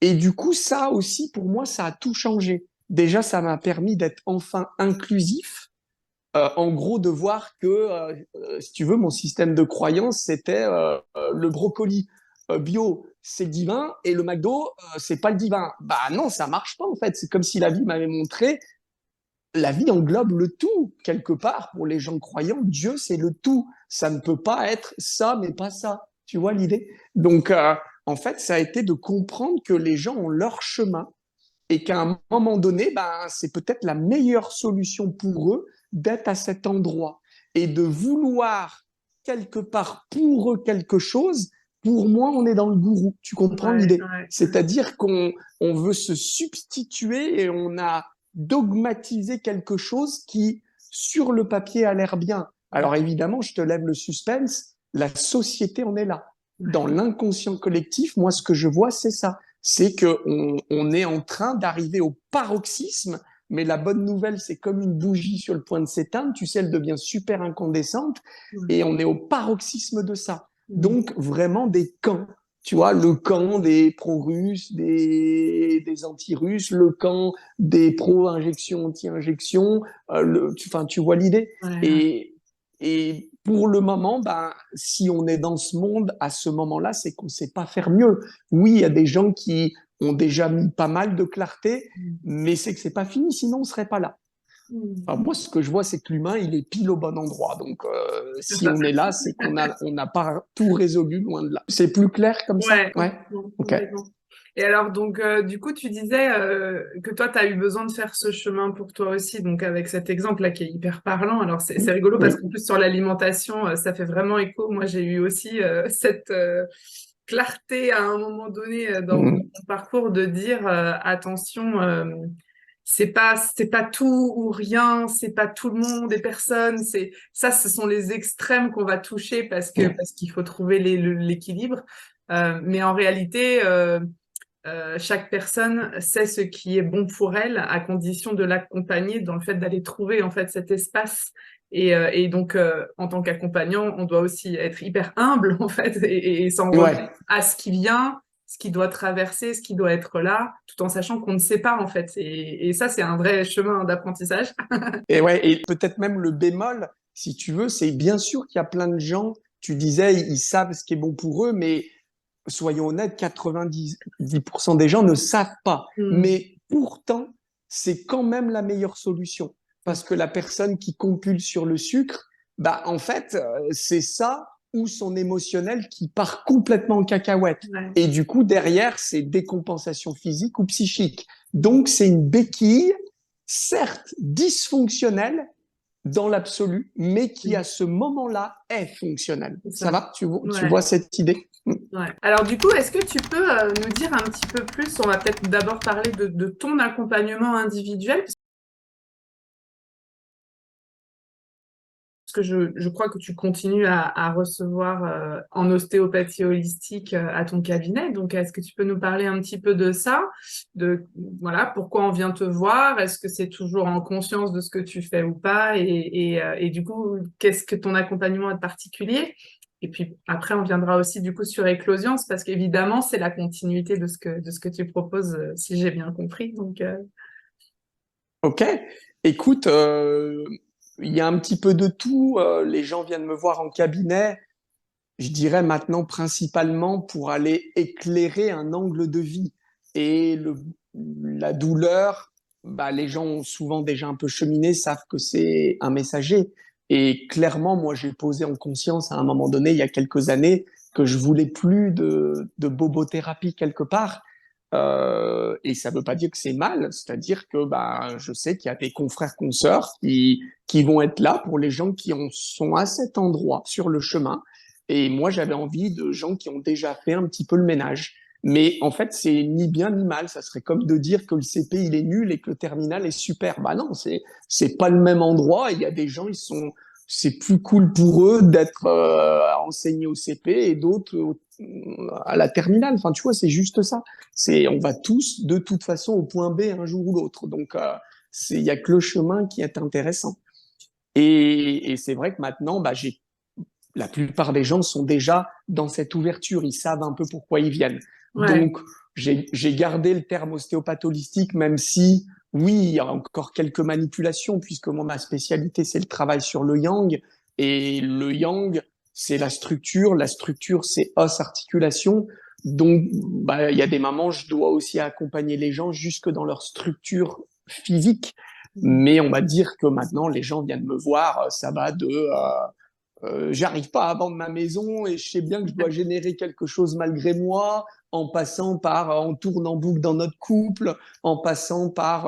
Et du coup, ça aussi, pour moi, ça a tout changé. Déjà, ça m'a permis d'être enfin inclusif. En gros, de voir que, si tu veux, mon système de croyance, c'était le brocoli bio, c'est divin, et le McDo, c'est pas le divin. Bah non, ça marche pas en fait. C'est comme si la vie m'avait montré, la vie englobe le tout quelque part. Pour les gens croyants, Dieu, c'est le tout. Ça ne peut pas être ça, mais pas ça. Tu vois l'idée? Donc, en fait, ça a été de comprendre que les gens ont leur chemin et qu'à un moment donné, ben, c'est peut-être la meilleure solution pour eux d'être à cet endroit et de vouloir quelque part pour eux quelque chose. Pour moi, on est dans le gourou. Tu comprends Ouais, l'idée? ouais. C'est-à-dire qu'on veut se substituer et on a dogmatisé quelque chose qui, sur le papier, a l'air bien. Alors évidemment, je te lève le suspense, la société en est là. Dans Ouais. l'inconscient collectif, moi, ce que je vois, c'est ça. C'est qu'on est en train d'arriver au paroxysme, mais la bonne nouvelle, c'est comme une bougie sur le point de s'éteindre, tu sais, elle devient super incandescente, Ouais. et on est au paroxysme de ça. Mm. Donc, vraiment des camps. Tu vois, le camp des pro-russes, des anti-russes, le camp des pro-injection, anti-injection, enfin, tu vois l'idée. Ouais, ouais. Et pour le moment, ben, si on est dans ce monde, à ce moment-là, c'est qu'on ne sait pas faire mieux. Oui, il y a des gens qui ont déjà mis pas mal de clarté, Mm. mais c'est que c'est pas fini, sinon on serait pas là. Mm. Enfin, moi, ce que je vois, c'est que l'humain, il est pile au bon endroit. Donc, C'est si ça. on est là, c'est on n'a pas tout résolu, loin de là. C'est plus clair comme ça? Ouais, Ouais. complètement, Ok. complètement. Et alors, donc, du coup, tu disais que toi, tu as eu besoin de faire ce chemin pour toi aussi, donc avec cet exemple-là qui est hyper parlant. Alors, c'est rigolo parce qu'en Mm. plus, sur l'alimentation, ça fait vraiment écho. Moi, j'ai eu aussi cette clarté à un moment donné dans Mm. mon parcours de dire attention, c'est pas tout ou rien, c'est pas tout le monde et personne. C'est ça, ce sont les extrêmes qu'on va toucher Mm. parce qu'il faut trouver l'équilibre. Mais en réalité, chaque personne sait ce qui est bon pour elle, à condition de l'accompagner dans le fait d'aller trouver en fait cet espace. Et donc, en tant qu'accompagnant, on doit aussi être hyper humble en fait et s'en remettre Ouais. à ce qui vient, ce qui doit traverser, ce qui doit être là, tout en sachant qu'on ne sait pas en fait. Et ça, c'est un vrai chemin d'apprentissage. Et ouais, et peut-être même le bémol, si tu veux, c'est bien sûr qu'il y a plein de gens, tu disais, ils savent ce qui est bon pour eux, mais soyons honnêtes, 90% des gens ne savent pas. Hmm, Mais pourtant, c'est quand même la meilleure solution. c'est Parce que la personne qui compulse sur le sucre, bah, en fait, c'est ça ou son émotionnel qui part complètement en cacahuète. ouais. Et du coup, derrière, c'est décompensation physique ou psychique. Donc, c'est une béquille, certes dysfonctionnelle dans l'absolu, mais qui Hmm, à ce moment-là est fonctionnelle. c'est Ça ça. va? Tu Ouais. vois cette idée? Ouais. Alors du coup, est-ce que tu peux nous dire un petit peu plus, on va peut-être d'abord parler de ton accompagnement individuel, parce que je crois que tu continues à recevoir en ostéopathie holistique à ton cabinet. Donc est-ce que tu peux nous parler un petit peu de ça, de voilà, pourquoi on vient te voir, est-ce que c'est toujours en conscience de ce que tu fais ou pas, et du coup, qu'est-ce que ton accompagnement est particulier? Et puis après, on viendra aussi du coup sur Éclosions, parce qu'évidemment, c'est la continuité de ce que tu proposes, si j'ai bien compris. Donc, Ok, écoute, il y a un petit peu de tout. Les gens viennent me voir en cabinet, je dirais maintenant principalement pour aller éclairer un angle de vie. Et la douleur, bah, les gens ont souvent déjà un peu cheminé, savent que c'est un messager. Et clairement, moi, j'ai posé en conscience à un moment donné, il y a quelques années, que je voulais plus de bobothérapie quelque part. Et ça ne veut pas dire que c'est mal, c'est-à-dire que bah, je sais qu'il y a des confrères, consoeurs qui vont être là pour les gens qui sont à cet endroit sur le chemin. Et moi, j'avais envie de gens qui ont déjà fait un petit peu le ménage. Mais en fait, c'est ni bien ni mal. Ça serait comme de dire que le CP, il est nul et que le terminal est super. Bah non, c'est pas le même endroit. Il y a des gens, c'est plus cool pour eux d'être enseignés au CP et d'autres à la terminale. Enfin, tu vois, c'est juste ça. On va tous, de toute façon, au point B un jour ou l'autre. Donc, il y a que le chemin qui est intéressant. Et c'est vrai que maintenant, bah, la plupart des gens sont déjà dans cette ouverture, ils savent un peu pourquoi ils viennent. Ouais. Donc, j'ai gardé le terme ostéopathe holistique, même si, oui, il y a encore quelques manipulations, puisque moi, ma spécialité, c'est le travail sur le yang. Et le yang, c'est la structure, c'est os, articulation. Donc, bah, il y a des moments, je dois aussi accompagner les gens jusque dans leur structure physique. Mais on va dire que maintenant, les gens viennent me voir, ça va de j'arrive pas à vendre ma maison et je sais bien que je dois générer quelque chose malgré moi, en passant par, on tourne en boucle dans notre couple, en passant par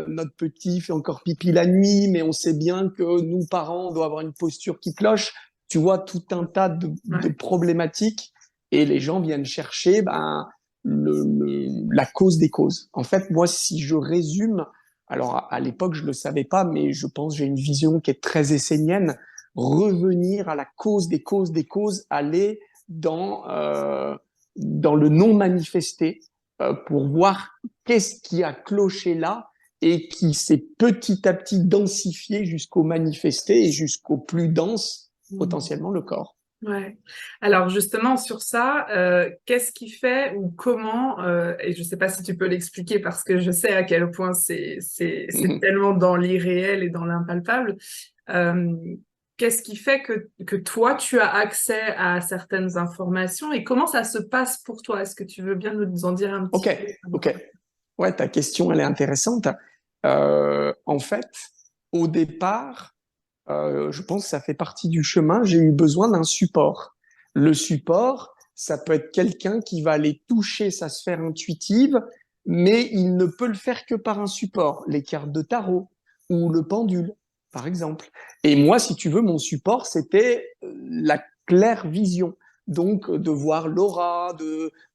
notre petit fait encore pipi la nuit, mais on sait bien que nous, parents, on doit avoir une posture qui cloche. Tu vois, tout un tas de Ouais. problématiques et les gens viennent chercher la cause des causes. En fait, moi, si je résume, alors à l'époque, je le savais pas, mais je pense que j'ai une vision qui est très essénienne, revenir à la cause des causes des causes, aller dans le non manifesté pour voir qu'est-ce qui a cloché là et qui s'est petit à petit densifié jusqu'au manifesté et jusqu'au plus dense, potentiellement le corps. Ouais. Alors justement sur ça, qu'est-ce qui fait ou comment, et je ne sais pas si tu peux l'expliquer parce que je sais à quel point c'est tellement dans l'irréel et dans l'impalpable, euh, qu'est-ce qui fait que toi tu as accès à certaines informations et comment ça se passe pour toi? Est-ce que tu veux bien nous en dire un Ok, petit peu par rapport ok. Ouais, ta question, elle est intéressante. En fait, au départ, je pense que ça fait partie du chemin. J'ai eu besoin d'un support. Le support, ça peut être quelqu'un qui va aller toucher sa sphère intuitive, mais il ne peut le faire que par un support. Les cartes de tarot ou le pendule, par exemple. Et moi, si tu veux, mon support, c'était la claire vision. Donc, de voir l'aura,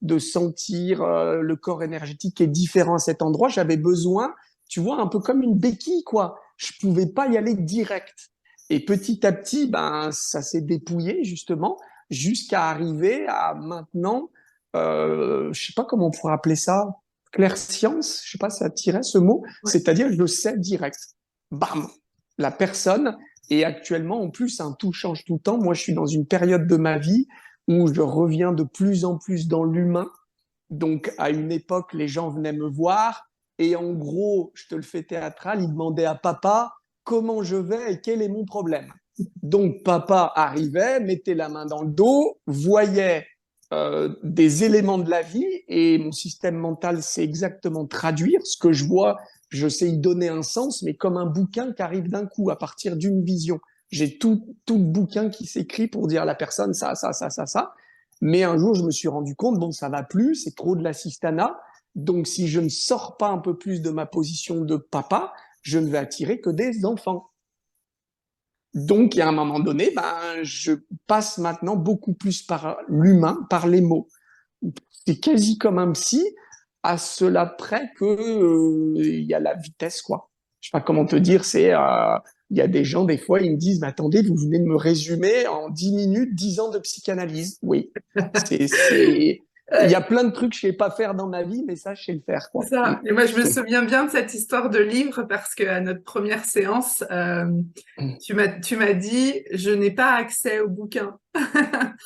de sentir le corps énergétique qui est différent à cet endroit. J'avais besoin, tu vois, un peu comme une béquille, quoi. Je pouvais pas y aller direct. Et petit à petit, ben, ça s'est dépouillé justement jusqu'à arriver à maintenant, je sais pas comment on pourrait appeler ça, clairscience, je sais pas si ça tirait ce mot, Ouais. c'est-à-dire je le sais direct. Bam, la personne. Et actuellement, en plus, un tout change tout le temps. Moi, je suis dans une période de ma vie où je reviens de plus en plus dans l'humain. Donc, à une époque, les gens venaient me voir et en gros, je te le fais théâtral, ils demandaient à papa comment je vais et quel est mon problème. Donc, papa arrivait, mettait la main dans le dos, voyait des éléments de la vie et mon système mental sait exactement traduire ce que je vois. Je sais y donner un sens, mais comme un bouquin qui arrive d'un coup à partir d'une vision. J'ai tout bouquin qui s'écrit pour dire à la personne ça, ça, ça, ça, ça. Mais un jour, je me suis rendu compte, bon, ça va plus, c'est trop de l'assistanat. Donc, si je ne sors pas un peu plus de ma position de papa, je ne vais attirer que des enfants. Donc, il y a un moment donné, ben, je passe maintenant beaucoup plus par l'humain, par les mots. C'est quasi comme un psy, à cela près que il y a la vitesse, quoi. Je sais pas comment te dire, il y a des gens, des fois, ils me disent, mais attendez, vous venez de me résumer en 10 minutes, 10 ans de psychanalyse. Oui. Il y a plein de trucs que je sais pas faire dans ma vie, mais ça, je sais le faire, C'est quoi. ça. Et moi, je me souviens bien de cette histoire de livre parce qu'à notre première séance, tu m'as dit, je n'ai pas accès au bouquin. Parce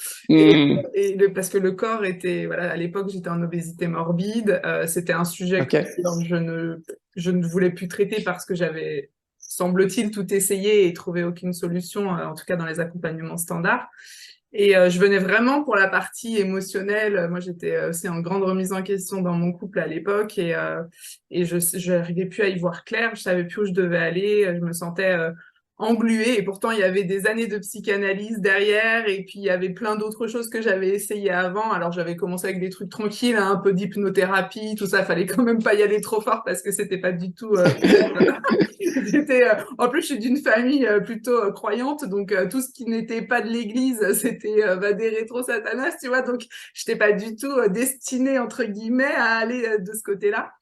que le corps était, voilà, à l'époque, j'étais en obésité morbide. C'était un sujet que Ok. alors, je ne voulais plus traiter parce que j'avais, semble-t-il, tout essayé et trouvé aucune solution, en tout cas dans les accompagnements standards. Et je venais vraiment pour la partie émotionnelle. Moi, j'étais aussi en grande remise en question dans mon couple à l'époque et je n'arrivais plus à y voir clair. Je savais plus où je devais aller. Je me sentais engluée. Et pourtant, il y avait des années de psychanalyse derrière. Et puis, il y avait plein d'autres choses que j'avais essayé avant. Alors, j'avais commencé avec des trucs tranquilles, hein, un peu d'hypnothérapie, tout ça. Fallait quand même pas y aller trop fort parce que c'était pas du tout en plus, je suis d'une famille plutôt croyante, donc tout ce qui n'était pas de l'église, c'était des rétro-satanas, tu vois. Donc, je n'étais pas du tout destinée, entre guillemets, à aller de ce côté-là.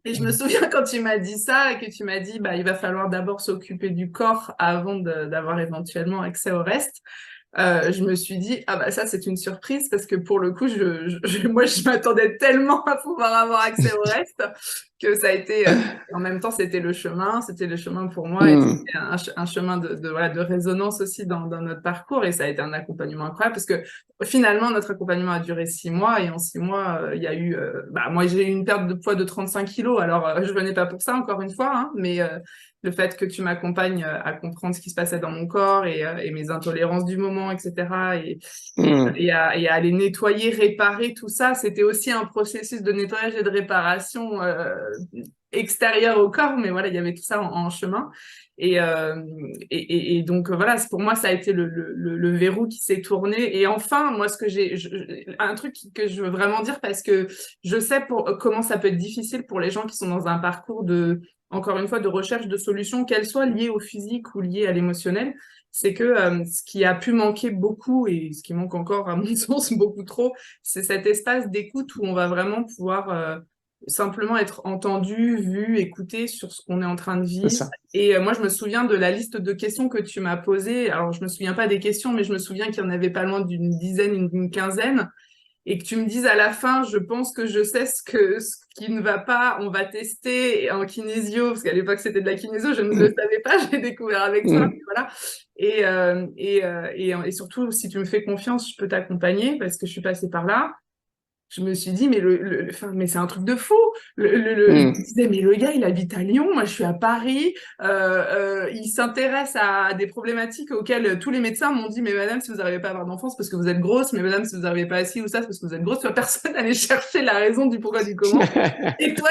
Et je me souviens quand tu m'as dit ça et que tu m'as dit, bah, il va falloir d'abord s'occuper du corps avant d'avoir éventuellement accès au reste. Je me suis dit, ah bah ça c'est une surprise parce que pour le coup, moi je m'attendais tellement à pouvoir avoir accès au reste que ça a été, en même temps, c'était le chemin pour moi et Hmm. c'était un chemin voilà, de résonance aussi dans notre parcours et ça a été un accompagnement incroyable parce que finalement, notre accompagnement a duré 6 mois et en 6 mois, il y a eu, moi, j'ai eu une perte de poids de 35 kilos. Alors, je venais pas pour ça, encore une fois, hein, mais le fait que tu m'accompagnes à comprendre ce qui se passait dans mon corps et mes intolérances du moment, etc. Hmm. Et à les nettoyer, réparer, tout ça, c'était aussi un processus de nettoyage et de réparation extérieur au corps, mais voilà, il y avait tout ça en chemin. Et, euh, et donc voilà, pour moi, ça a été le verrou qui s'est tourné. Et enfin, moi, un truc que je veux vraiment dire, parce que je sais comment ça peut être difficile pour les gens qui sont dans un parcours encore une fois, de recherche de solutions, qu'elles soient liées au physique ou liées à l'émotionnel, c'est que ce qui a pu manquer beaucoup et ce qui manque encore à mon sens beaucoup trop, c'est cet espace d'écoute où on va vraiment pouvoir simplement être entendu, vu, écouté sur ce qu'on est en train de C'est vivre. ça. Et moi, je me souviens de la liste de questions que tu m'as posées. Alors, je me souviens pas des questions, mais je me souviens qu'il y en avait pas loin d'une dizaine, une quinzaine et que tu me dises à la fin, je pense que je sais ce qui ne va pas, on va tester en kinésio, parce qu'à l'époque c'était de la kinésio, je ne le Hmm. savais pas, j'ai découvert avec toi, Hmm. voilà. Et surtout, si tu me fais confiance, je peux t'accompagner parce que je suis passée par là. Je me suis dit, mais, enfin, mais c'est un truc de fou. Je me Hmm. disais, mais le gars, il habite à Lyon, moi je suis à Paris. Il s'intéresse à des problématiques auxquelles tous les médecins m'ont dit, mais madame, si vous n'arrivez pas à avoir d'enfance, c'est parce que vous êtes grosse, mais madame, si vous n'arrivez pas à ci ou ça, c'est parce que vous êtes grosse. Personne n'allait chercher la raison du pourquoi, du comment. Et toi,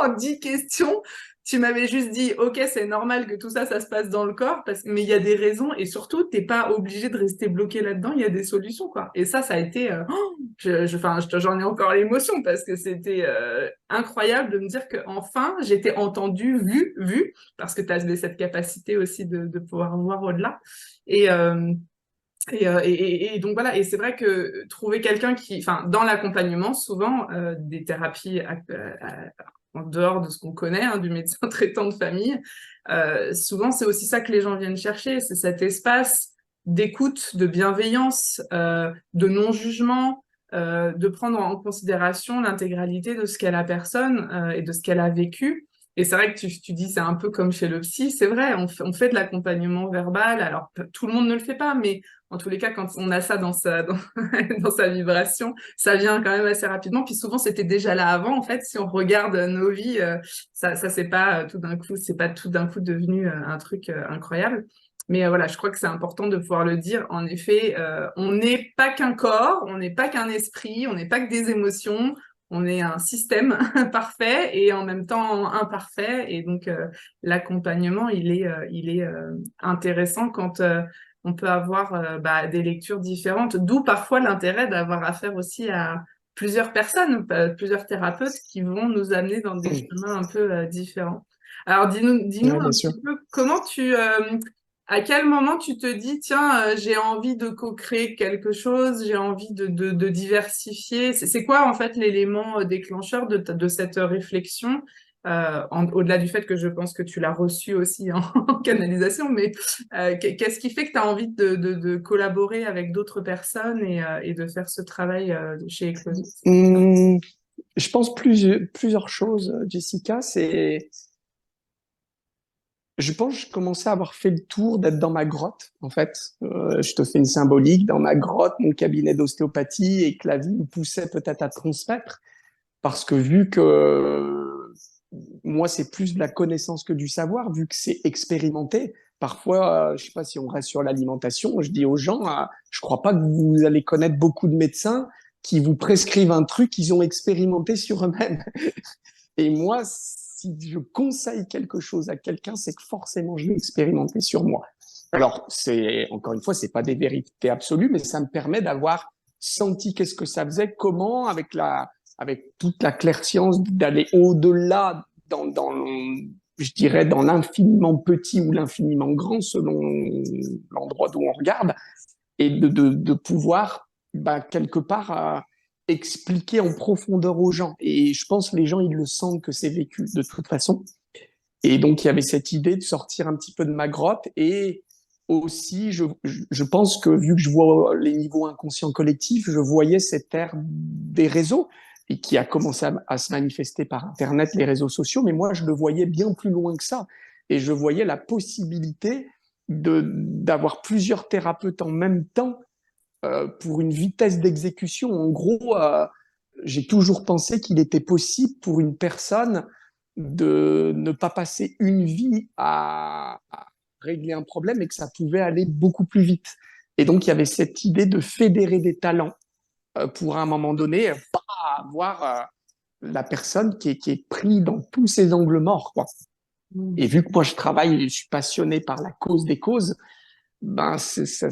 en 10 questions, tu m'avais juste dit, OK, c'est normal que tout ça, ça se passe dans le corps, mais il y a des raisons et surtout, t'es pas obligé de rester bloqué là-dedans, il y a des solutions, quoi. Et ça a été, enfin, j'en ai encore l'émotion parce que c'était incroyable de me dire que enfin, j'étais entendue, vue, parce que tu as cette capacité aussi de pouvoir voir au-delà. Et, euh, et donc voilà, et c'est vrai que trouver quelqu'un enfin, dans l'accompagnement, souvent, des thérapies en dehors de ce qu'on connaît, hein, du médecin traitant de famille, souvent c'est aussi ça que les gens viennent chercher, c'est cet espace d'écoute, de bienveillance, de non-jugement, de prendre en considération l'intégralité de ce qu'est la personne et de ce qu'elle a vécu. Et c'est vrai que tu dis c'est un peu comme chez le psy, c'est vrai, on fait de l'accompagnement verbal, alors tout le monde ne le fait pas, mais en tous les cas, quand on a ça dans sa vibration, ça vient quand même assez rapidement. Puis souvent, c'était déjà là avant. En fait, si on regarde nos vies, ça c'est pas tout d'un coup, c'est pas tout d'un coup devenu un truc incroyable. Mais voilà, je crois que c'est important de pouvoir le dire. En effet, on n'est pas qu'un corps, on n'est pas qu'un esprit, on n'est pas que des émotions. On est un système parfait et en même temps imparfait. Et donc, l'accompagnement, il est intéressant quand on peut avoir des lectures différentes, d'où parfois l'intérêt d'avoir affaire aussi à plusieurs personnes, plusieurs thérapeutes qui vont nous amener dans des Hmm. chemins un peu différents. Alors dis-nous Ouais, bien un sûr. petit peu à quel moment tu te dis, tiens, j'ai envie de co-créer quelque chose, j'ai envie de diversifier. C'est quoi en fait l'élément déclencheur de cette réflexion, au-delà du fait que je pense que tu l'as reçu aussi en canalisation, mais qu'est-ce qui fait que tu as envie de collaborer avec d'autres personnes et de faire ce travail chez Eclosis? Hmm. Je pense plusieurs choses, Jessica. Je pense que je commençais à avoir fait le tour d'être dans ma grotte, en fait. Je te fais une symbolique, dans ma grotte, mon cabinet d'ostéopathie, et que la vie me poussait peut-être à transmettre. Parce que vu que moi, c'est plus de la connaissance que du savoir, vu que c'est expérimenté. Parfois, je sais pas si on reste sur l'alimentation, je dis aux gens, je crois pas que vous allez connaître beaucoup de médecins qui vous prescrivent un truc qu'ils ont expérimenté sur eux-mêmes. Et moi, si je conseille quelque chose à quelqu'un, c'est que forcément, je l'ai expérimenté sur moi. Alors, encore une fois, c'est pas des vérités absolues, mais ça me permet d'avoir senti qu'est-ce que ça faisait, comment, avec toute la clairscience, d'aller au-delà je dirais, dans l'infiniment petit ou l'infiniment grand, selon l'endroit d'où on regarde, et de pouvoir, quelque part, expliquer en profondeur aux gens. Et je pense que les gens, ils le sentent que c'est vécu de toute façon. Et donc, il y avait cette idée de sortir un petit peu de ma grotte. Et aussi, je pense que vu que je vois les niveaux inconscients collectifs, je voyais cette ère des réseaux. et qui a commencé à se manifester par Internet, les réseaux sociaux, mais moi, je le voyais bien plus loin que ça. Et je voyais la possibilité d'avoir plusieurs thérapeutes en même temps pour une vitesse d'exécution. En gros, j'ai toujours pensé qu'il était possible pour une personne de ne pas passer une vie à régler un problème et que ça pouvait aller beaucoup plus vite. Et donc, il y avait cette idée de fédérer des talents pour à un moment donné pas avoir la personne qui est prise dans tous ses angles morts, quoi. Et vu que moi je travaille, je suis passionné par la cause des causes, ben ça, je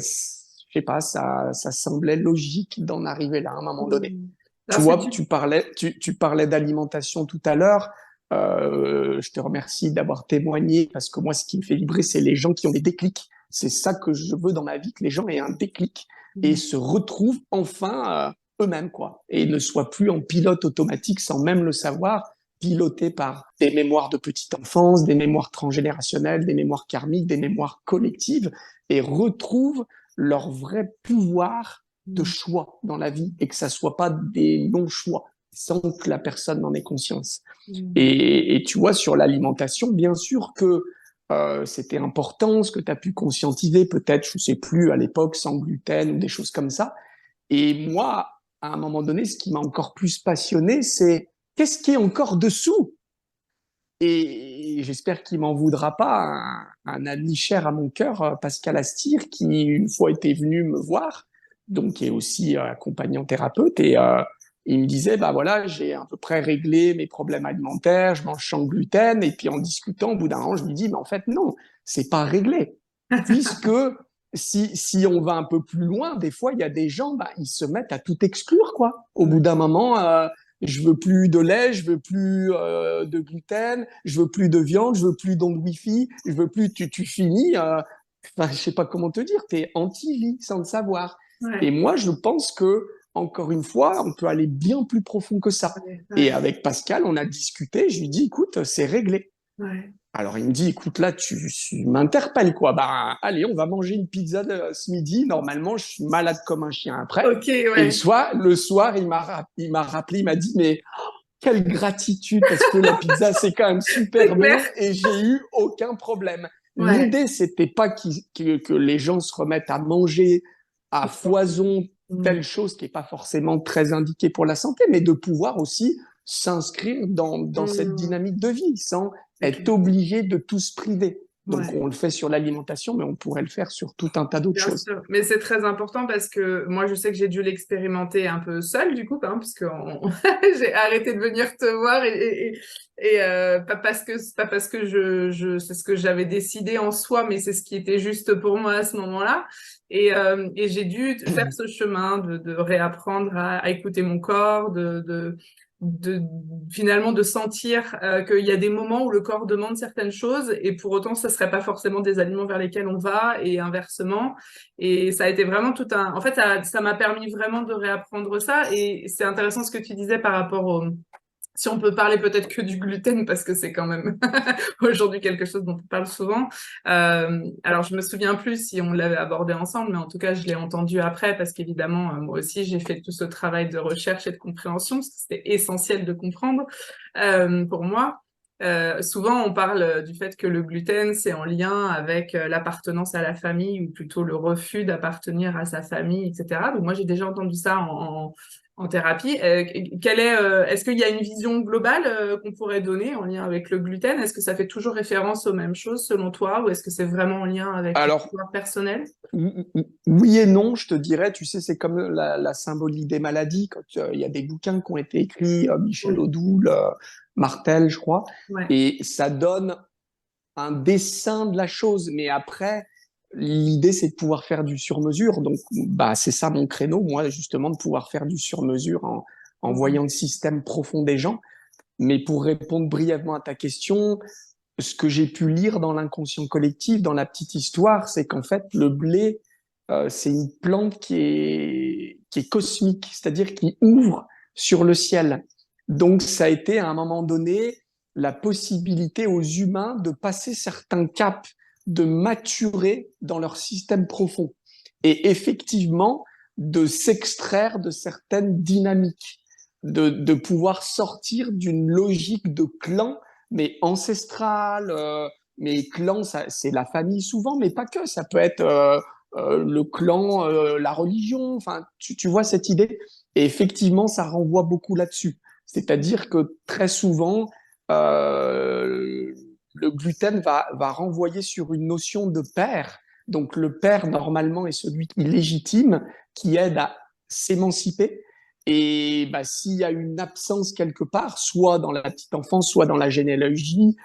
sais pas, ça semblait logique d'en arriver là à un moment donné. Tu Parce que vois, tu... tu parlais d'alimentation tout à l'heure. Je te remercie d'avoir témoigné parce que moi, ce qui me fait vibrer, c'est les gens qui ont des déclics. C'est ça que je veux dans ma vie, que les gens aient un déclic et se retrouvent enfin eux-mêmes, quoi, et ne soient plus en pilote automatique sans même le savoir, pilotés par des mémoires de petite enfance, des mémoires transgénérationnelles, des mémoires karmiques, des mémoires collectives, et retrouvent leur vrai pouvoir de choix dans la vie et que ça soit pas des non-choix sans que la personne n'en ait conscience. Et tu vois, sur l'alimentation, bien sûr que c'était important, ce que tu as pu conscientiser, peut-être, je sais plus, à l'époque, sans gluten ou des choses comme ça. Et moi, à un moment donné, ce qui m'a encore plus passionné, c'est qu'est-ce qui est encore dessous? Et j'espère qu'il m'en voudra pas, un ami cher à mon cœur, Pascal Astir, qui une fois était venu me voir, donc qui est aussi accompagnant thérapeute, et il me disait, bah voilà, j'ai à peu près réglé mes problèmes alimentaires, je mange sans gluten, et puis en discutant, au bout d'un an, je lui dis, mais en fait non, c'est pas réglé, puisque si on va un peu plus loin, des fois il y a des gens, bah ils se mettent à tout exclure, quoi. Au bout d'un moment. Je veux plus de lait, je veux plus de gluten, je veux plus de viande, je veux plus d'ondes Wi-Fi, je veux plus. Tu finis, enfin, je sais pas comment te dire, t'es anti-vie sans le savoir. Et Ouais, moi, je pense que encore une fois, on peut aller bien plus profond que ça. ouais, Et ouais, avec Pascal, on a discuté. Je lui dis, écoute, c'est réglé. ouais. Alors il me dit, écoute, là, tu m'interpelles, quoi. Bah, allez, on va manger une pizza ce midi. Normalement, je suis malade comme un chien après. Ok, Et ouais. le soir, il m'a rappelé, il m'a dit, mais quelle gratitude, parce que la pizza, c'est quand même C'est super clair. bon et j'ai eu aucun problème. Ouais. L'idée, c'était pas que les gens se remettent à manger à foison telle chose qui est pas forcément très indiquée pour la santé, mais de pouvoir aussi s'inscrire dans cette Mm. dynamique de vie sans C'est être clair. obligé de tout se priver. Donc, Ouais. on le fait sur l'alimentation, mais on pourrait le faire sur tout un tas d'autres Bien choses. sûr, mais c'est très important parce que moi, je sais que j'ai dû l'expérimenter un peu seule, du coup, hein, puisque j'ai arrêté de venir te voir pas parce que c'est ce que j'avais décidé en soi, mais c'est ce qui était juste pour moi à ce moment-là. Et j'ai dû faire ce chemin de réapprendre à écouter mon corps, de finalement de sentir qu'il y a des moments où le corps demande certaines choses et pour autant, ça serait pas forcément des aliments vers lesquels on va et inversement. Et ça a été vraiment tout un... En fait, ça m'a permis vraiment de réapprendre ça. Et c'est intéressant ce que tu disais par rapport au... Si on peut parler peut-être que du gluten, parce que c'est quand même aujourd'hui quelque chose dont on parle souvent. Alors, je me souviens plus si on l'avait abordé ensemble, mais en tout cas, je l'ai entendu après, parce qu'évidemment, moi aussi, j'ai fait tout ce travail de recherche et de compréhension, parce que c'était essentiel de comprendre pour moi. Souvent, on parle du fait que le gluten, c'est en lien avec l'appartenance à la famille ou plutôt le refus d'appartenir à sa famille, etc. Donc moi, j'ai déjà entendu ça en thérapie. Est-ce qu'il y a une vision globale qu'on pourrait donner en lien avec le gluten? Est-ce que ça fait toujours référence aux mêmes choses selon toi ou est-ce que c'est vraiment en lien avec Alors, l'histoire personnelle? oui et non, je te dirais, tu sais, c'est comme la symbolique des maladies, quand il y a des bouquins qui ont été écrits, Michel Oui, Odoul, Martel, je crois, ouais, et ça donne un dessin de la chose, mais après, l'idée, c'est de pouvoir faire du sur-mesure, donc bah, c'est ça mon créneau, moi, justement, de pouvoir faire du sur-mesure en voyant le système profond des gens, mais pour répondre brièvement à ta question, ce que j'ai pu lire dans l'inconscient collectif, dans la petite histoire, c'est qu'en fait, le blé, c'est une plante qui est cosmique, c'est-à-dire qui ouvre sur le ciel. Donc, ça a été à un moment donné la possibilité aux humains de passer certains caps, de maturer dans leur système profond et effectivement de s'extraire de certaines dynamiques. de pouvoir sortir d'une logique de clan, mais ancestrale. Mais clan, ça, c'est la famille souvent, mais pas que. Ça peut être le clan, la religion. Enfin, tu vois cette idée? Et effectivement, ça renvoie beaucoup là-dessus. C'est-à-dire que très souvent, le gluten va renvoyer sur une notion de père. Donc le père, normalement, est celui qui légitime, qui aide à s'émanciper. Et bah, s'il y a une absence quelque part, soit dans la petite enfance, soit dans la généalogie,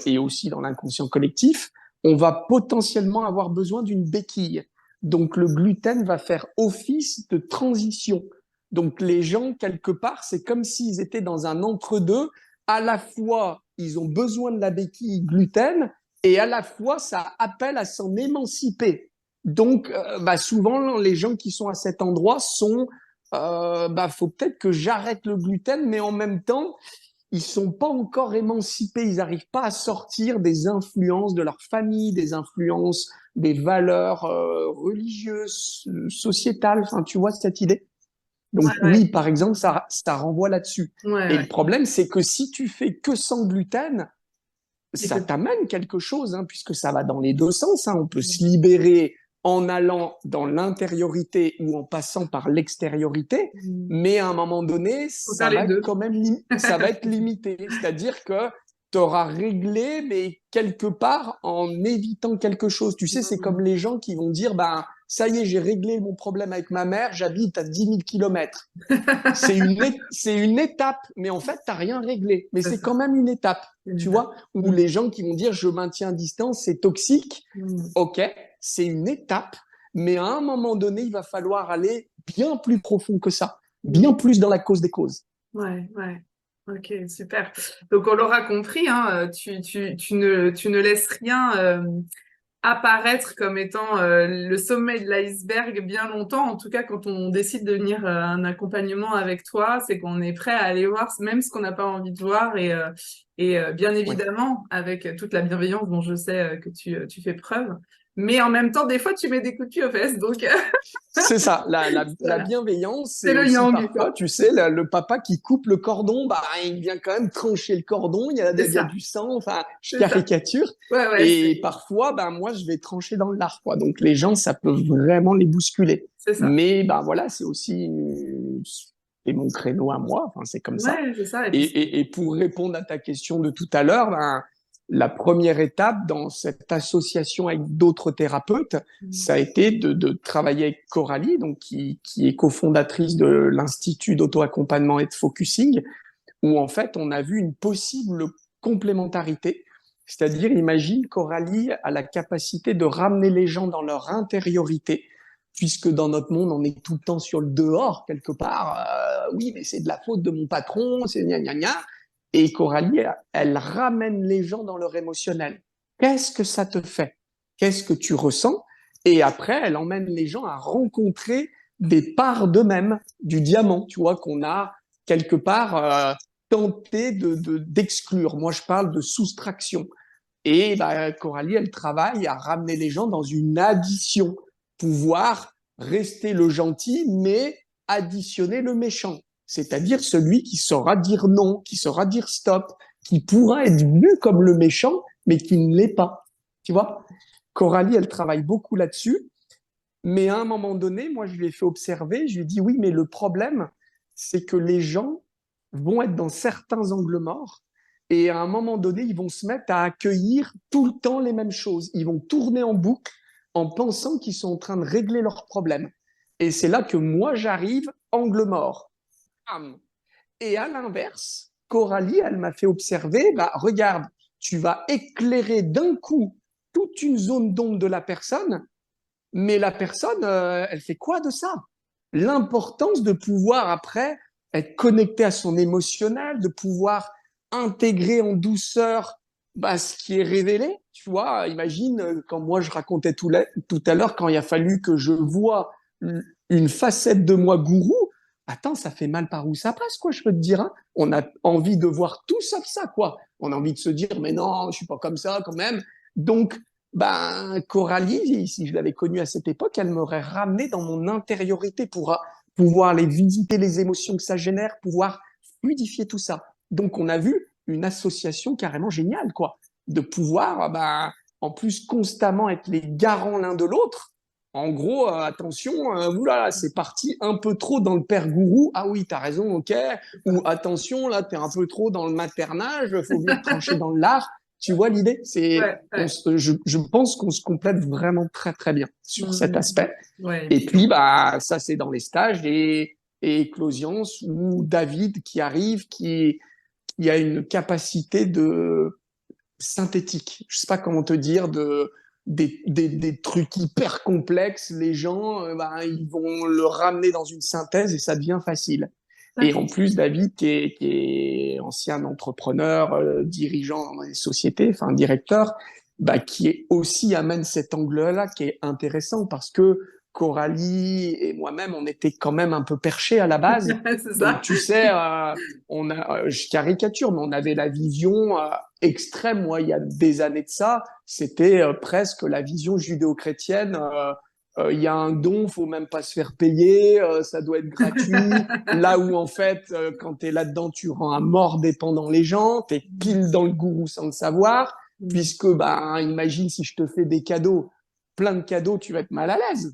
et aussi dans l'inconscient collectif, on va potentiellement avoir besoin d'une béquille. Donc le gluten va faire office de transition. Donc les gens, quelque part, c'est comme s'ils étaient dans un entre-deux. À la fois, ils ont besoin de la béquille gluten et à la fois, ça appelle à s'en émanciper. Donc, bah, souvent, les gens qui sont à cet endroit sont, bah, faut peut-être que j'arrête le gluten, mais en même temps, ils sont pas encore émancipés, ils n'arrivent pas à sortir des influences de leur famille, des influences des valeurs religieuses, sociétales. Enfin, tu vois cette idée? Ouais, Donc ouais. oui, par exemple, ça renvoie là-dessus. Ouais, Et ouais. le problème, c'est que si tu fais que sans gluten, Et ça que- t'amène quelque chose, hein, puisque ça va dans les deux sens. Hein. On peut se libérer en allant dans l'intériorité ou en passant par l'extériorité, mais à un moment donné, Faut faire ça les va être deux. quand même ça va être limité. C'est-à-dire que tu auras réglé, mais quelque part en évitant quelque chose. Tu sais, c'est comme les gens qui vont dire, ben, ça y est, j'ai réglé mon problème avec ma mère, j'habite à 10 000 kilomètres. C'est une étape, mais en fait, tu n'as rien réglé. Mais C'est c'est ça. quand même une étape, Une tu étape. vois. Ou les gens qui vont dire je maintiens à distance, c'est toxique. Mm. Ok, c'est une étape, mais à un moment donné, il va falloir aller bien plus profond que ça, bien Mm. plus dans la cause des causes. Ouais, ouais. Ok, super. Donc on l'aura compris, hein, tu ne laisses rien apparaître comme étant le sommet de l'iceberg bien longtemps. En tout cas, quand on décide de venir un accompagnement avec toi, c'est qu'on est prêt à aller voir même ce qu'on n'a pas envie de voir et bien Ouais. évidemment avec toute la bienveillance dont je sais que tu fais preuve. Mais en même temps, des fois, tu mets des coups de pied aux fesses. Donc, C'est ça, la voilà. bienveillance, C'est c'est le aussi yang, parfois, quoi. tu sais, le papa qui coupe le cordon, bah, il vient quand même trancher le cordon, C'est il y a ça. du sang, enfin, je C'est ça. caricature. Ouais, ouais, Et parfois, ben, moi, je vais trancher dans l'art, quoi. Donc, les gens, ça peut vraiment les bousculer. c'est ça. Mais, ben, voilà, c'est aussi, c'est mon créneau à moi, enfin, c'est comme ça. Ouais, c'est ça. Et puis, Et pour répondre à ta question de tout à l'heure, ben, la première étape dans cette association avec d'autres thérapeutes, ça a été de travailler avec Coralie, donc qui est cofondatrice de l'Institut d'auto-accompagnement et de focusing, où en fait on a vu une possible complémentarité. C'est-à-dire, imagine, Coralie a la capacité de ramener les gens dans leur intériorité, puisque dans notre monde, on est tout le temps sur le dehors, quelque part. Oui, mais c'est de la faute de mon patron, c'est gna gna gna. Et Coralie, elle ramène les gens dans leur émotionnel. Qu'est-ce que ça te fait? Qu'est-ce que tu ressens? Et après, elle emmène les gens à rencontrer des parts d'eux-mêmes, du diamant, tu vois, qu'on a quelque part tenté d'exclure. Moi, je parle de soustraction. Et bah, Coralie, elle travaille à ramener les gens dans une addition, pouvoir rester le gentil, mais additionner le méchant. C'est-à-dire celui qui saura dire non, qui saura dire stop, qui pourra être vu comme le méchant, mais qui ne l'est pas. Tu vois? Coralie, elle travaille beaucoup là-dessus. Mais à un moment donné, moi, je lui ai fait observer, je lui ai dit, oui, mais le problème, c'est que les gens vont être dans certains angles morts et à un moment donné, ils vont se mettre à accueillir tout le temps les mêmes choses. Ils vont tourner en boucle en pensant qu'ils sont en train de régler leurs problèmes. Et c'est là que moi, j'arrive, angle mort. Et à l'inverse, Coralie, elle m'a fait observer, bah, regarde, tu vas éclairer d'un coup toute une zone d'ombre de la personne, mais la personne, elle fait quoi de ça? L'importance de pouvoir après être connecté à son émotionnel, de pouvoir intégrer en douceur bah, ce qui est révélé. Tu vois, imagine quand moi je racontais tout à l'heure, quand il a fallu que je vois une facette de moi gourou, attends, ça fait mal par où ça passe, quoi, je peux te dire. Hein. On a envie de voir tout sauf ça, quoi. On a envie de se dire, mais non, je suis pas comme ça quand même. Donc, ben, Coralie, si je l'avais connue à cette époque, elle m'aurait ramené dans mon intériorité pouvoir les visiter, les émotions que ça génère, pouvoir fluidifier tout ça. Donc, on a vu une association carrément géniale, quoi, de pouvoir, en plus, constamment être les garants l'un de l'autre. En gros, attention, oulala, c'est parti un peu trop dans le père gourou. Ah oui, t'as raison, ok. Ou attention, là, t'es un peu trop dans le maternage, faut venir trancher dans l'art. Tu vois l'idée? Ouais, ouais. Je pense qu'on se complète vraiment très très bien sur cet aspect. Ouais, Et puis, ça c'est dans les stages et Éclosiance où David qui arrive, qui a une capacité de synthétique. Je sais pas comment te dire, des trucs hyper complexes. Les gens, ils vont le ramener dans une synthèse et ça devient facile. Et en plus, David, qui est ancien entrepreneur, dirigeant dans les sociétés, enfin directeur, qui est aussi amène cet angle-là qui est intéressant parce que Coralie et moi-même, on était quand même un peu perchés à la base. c'est Donc, ça. tu sais, je caricature, mais on avait la vision extrême. Moi, il y a des années de ça, c'était presque la vision judéo-chrétienne. Il y a un don, faut même pas se faire payer, ça doit être gratuit. Là où en fait, quand tu es là-dedans, tu rends à mort dépendant les gens, tu es pile dans le gourou sans le savoir, puisque imagine si je te fais des cadeaux, plein de cadeaux, tu vas être mal à l'aise.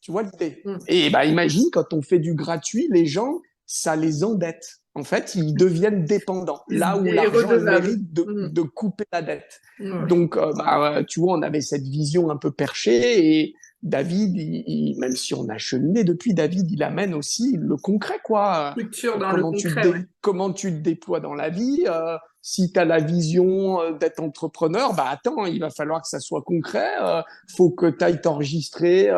Tu vois l'idée? Et imagine quand on fait du gratuit, les gens, ça les endette. En fait, ils deviennent dépendants. Là où l'argent a le mérite de couper la dette. Donc, tu vois, on avait cette vision un peu perchée et David, même si on a cheminé depuis, David, il amène aussi le concret, quoi. Structure dans le concret, ouais. Comment tu te déploies dans la vie. Si tu as la vision d'être entrepreneur, attends, il va falloir que ça soit concret. Faut que tu ailles t'enregistrer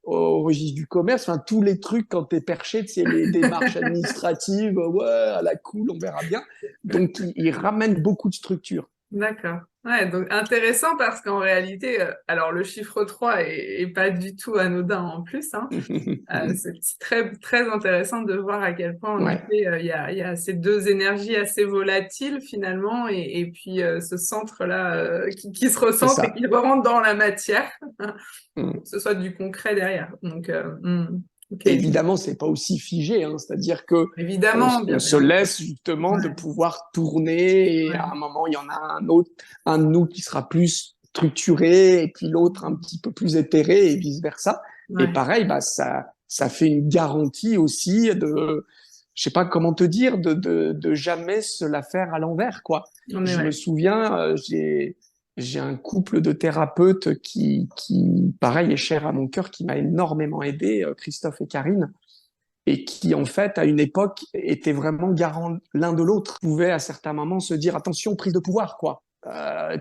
au registre du commerce. Enfin, tous les trucs quand tu es perché, c'est les démarches administratives. Ouais, à la cool, on verra bien. Donc, il ramène beaucoup de structures. D'accord. Ouais, donc intéressant parce qu'en réalité, alors le chiffre 3 est pas du tout anodin en plus, hein. C'est très, très intéressant de voir à quel point, en Ouais. effet, il y a ces deux énergies assez volatiles finalement, et puis ce centre-là qui se recentre et qui rentre dans la matière, pour que ce soit du concret derrière. Donc, okay. Évidemment, c'est pas aussi figé, hein, c'est-à-dire que Évidemment, on se laisse justement de pouvoir tourner et à un moment il y en a un de nous qui sera plus structuré et puis l'autre un petit peu plus éthéré et vice versa. Et pareil, ça fait une garantie aussi de, je sais pas comment te dire, de jamais se la faire à l'envers, quoi. Je me souviens, j'ai un couple de thérapeutes pareil, est cher à mon cœur, qui m'a énormément aidé, Christophe et Karine, et qui, en fait, à une époque, étaient vraiment garants l'un de l'autre, pouvaient à certains moments se dire, attention, prise de pouvoir, quoi.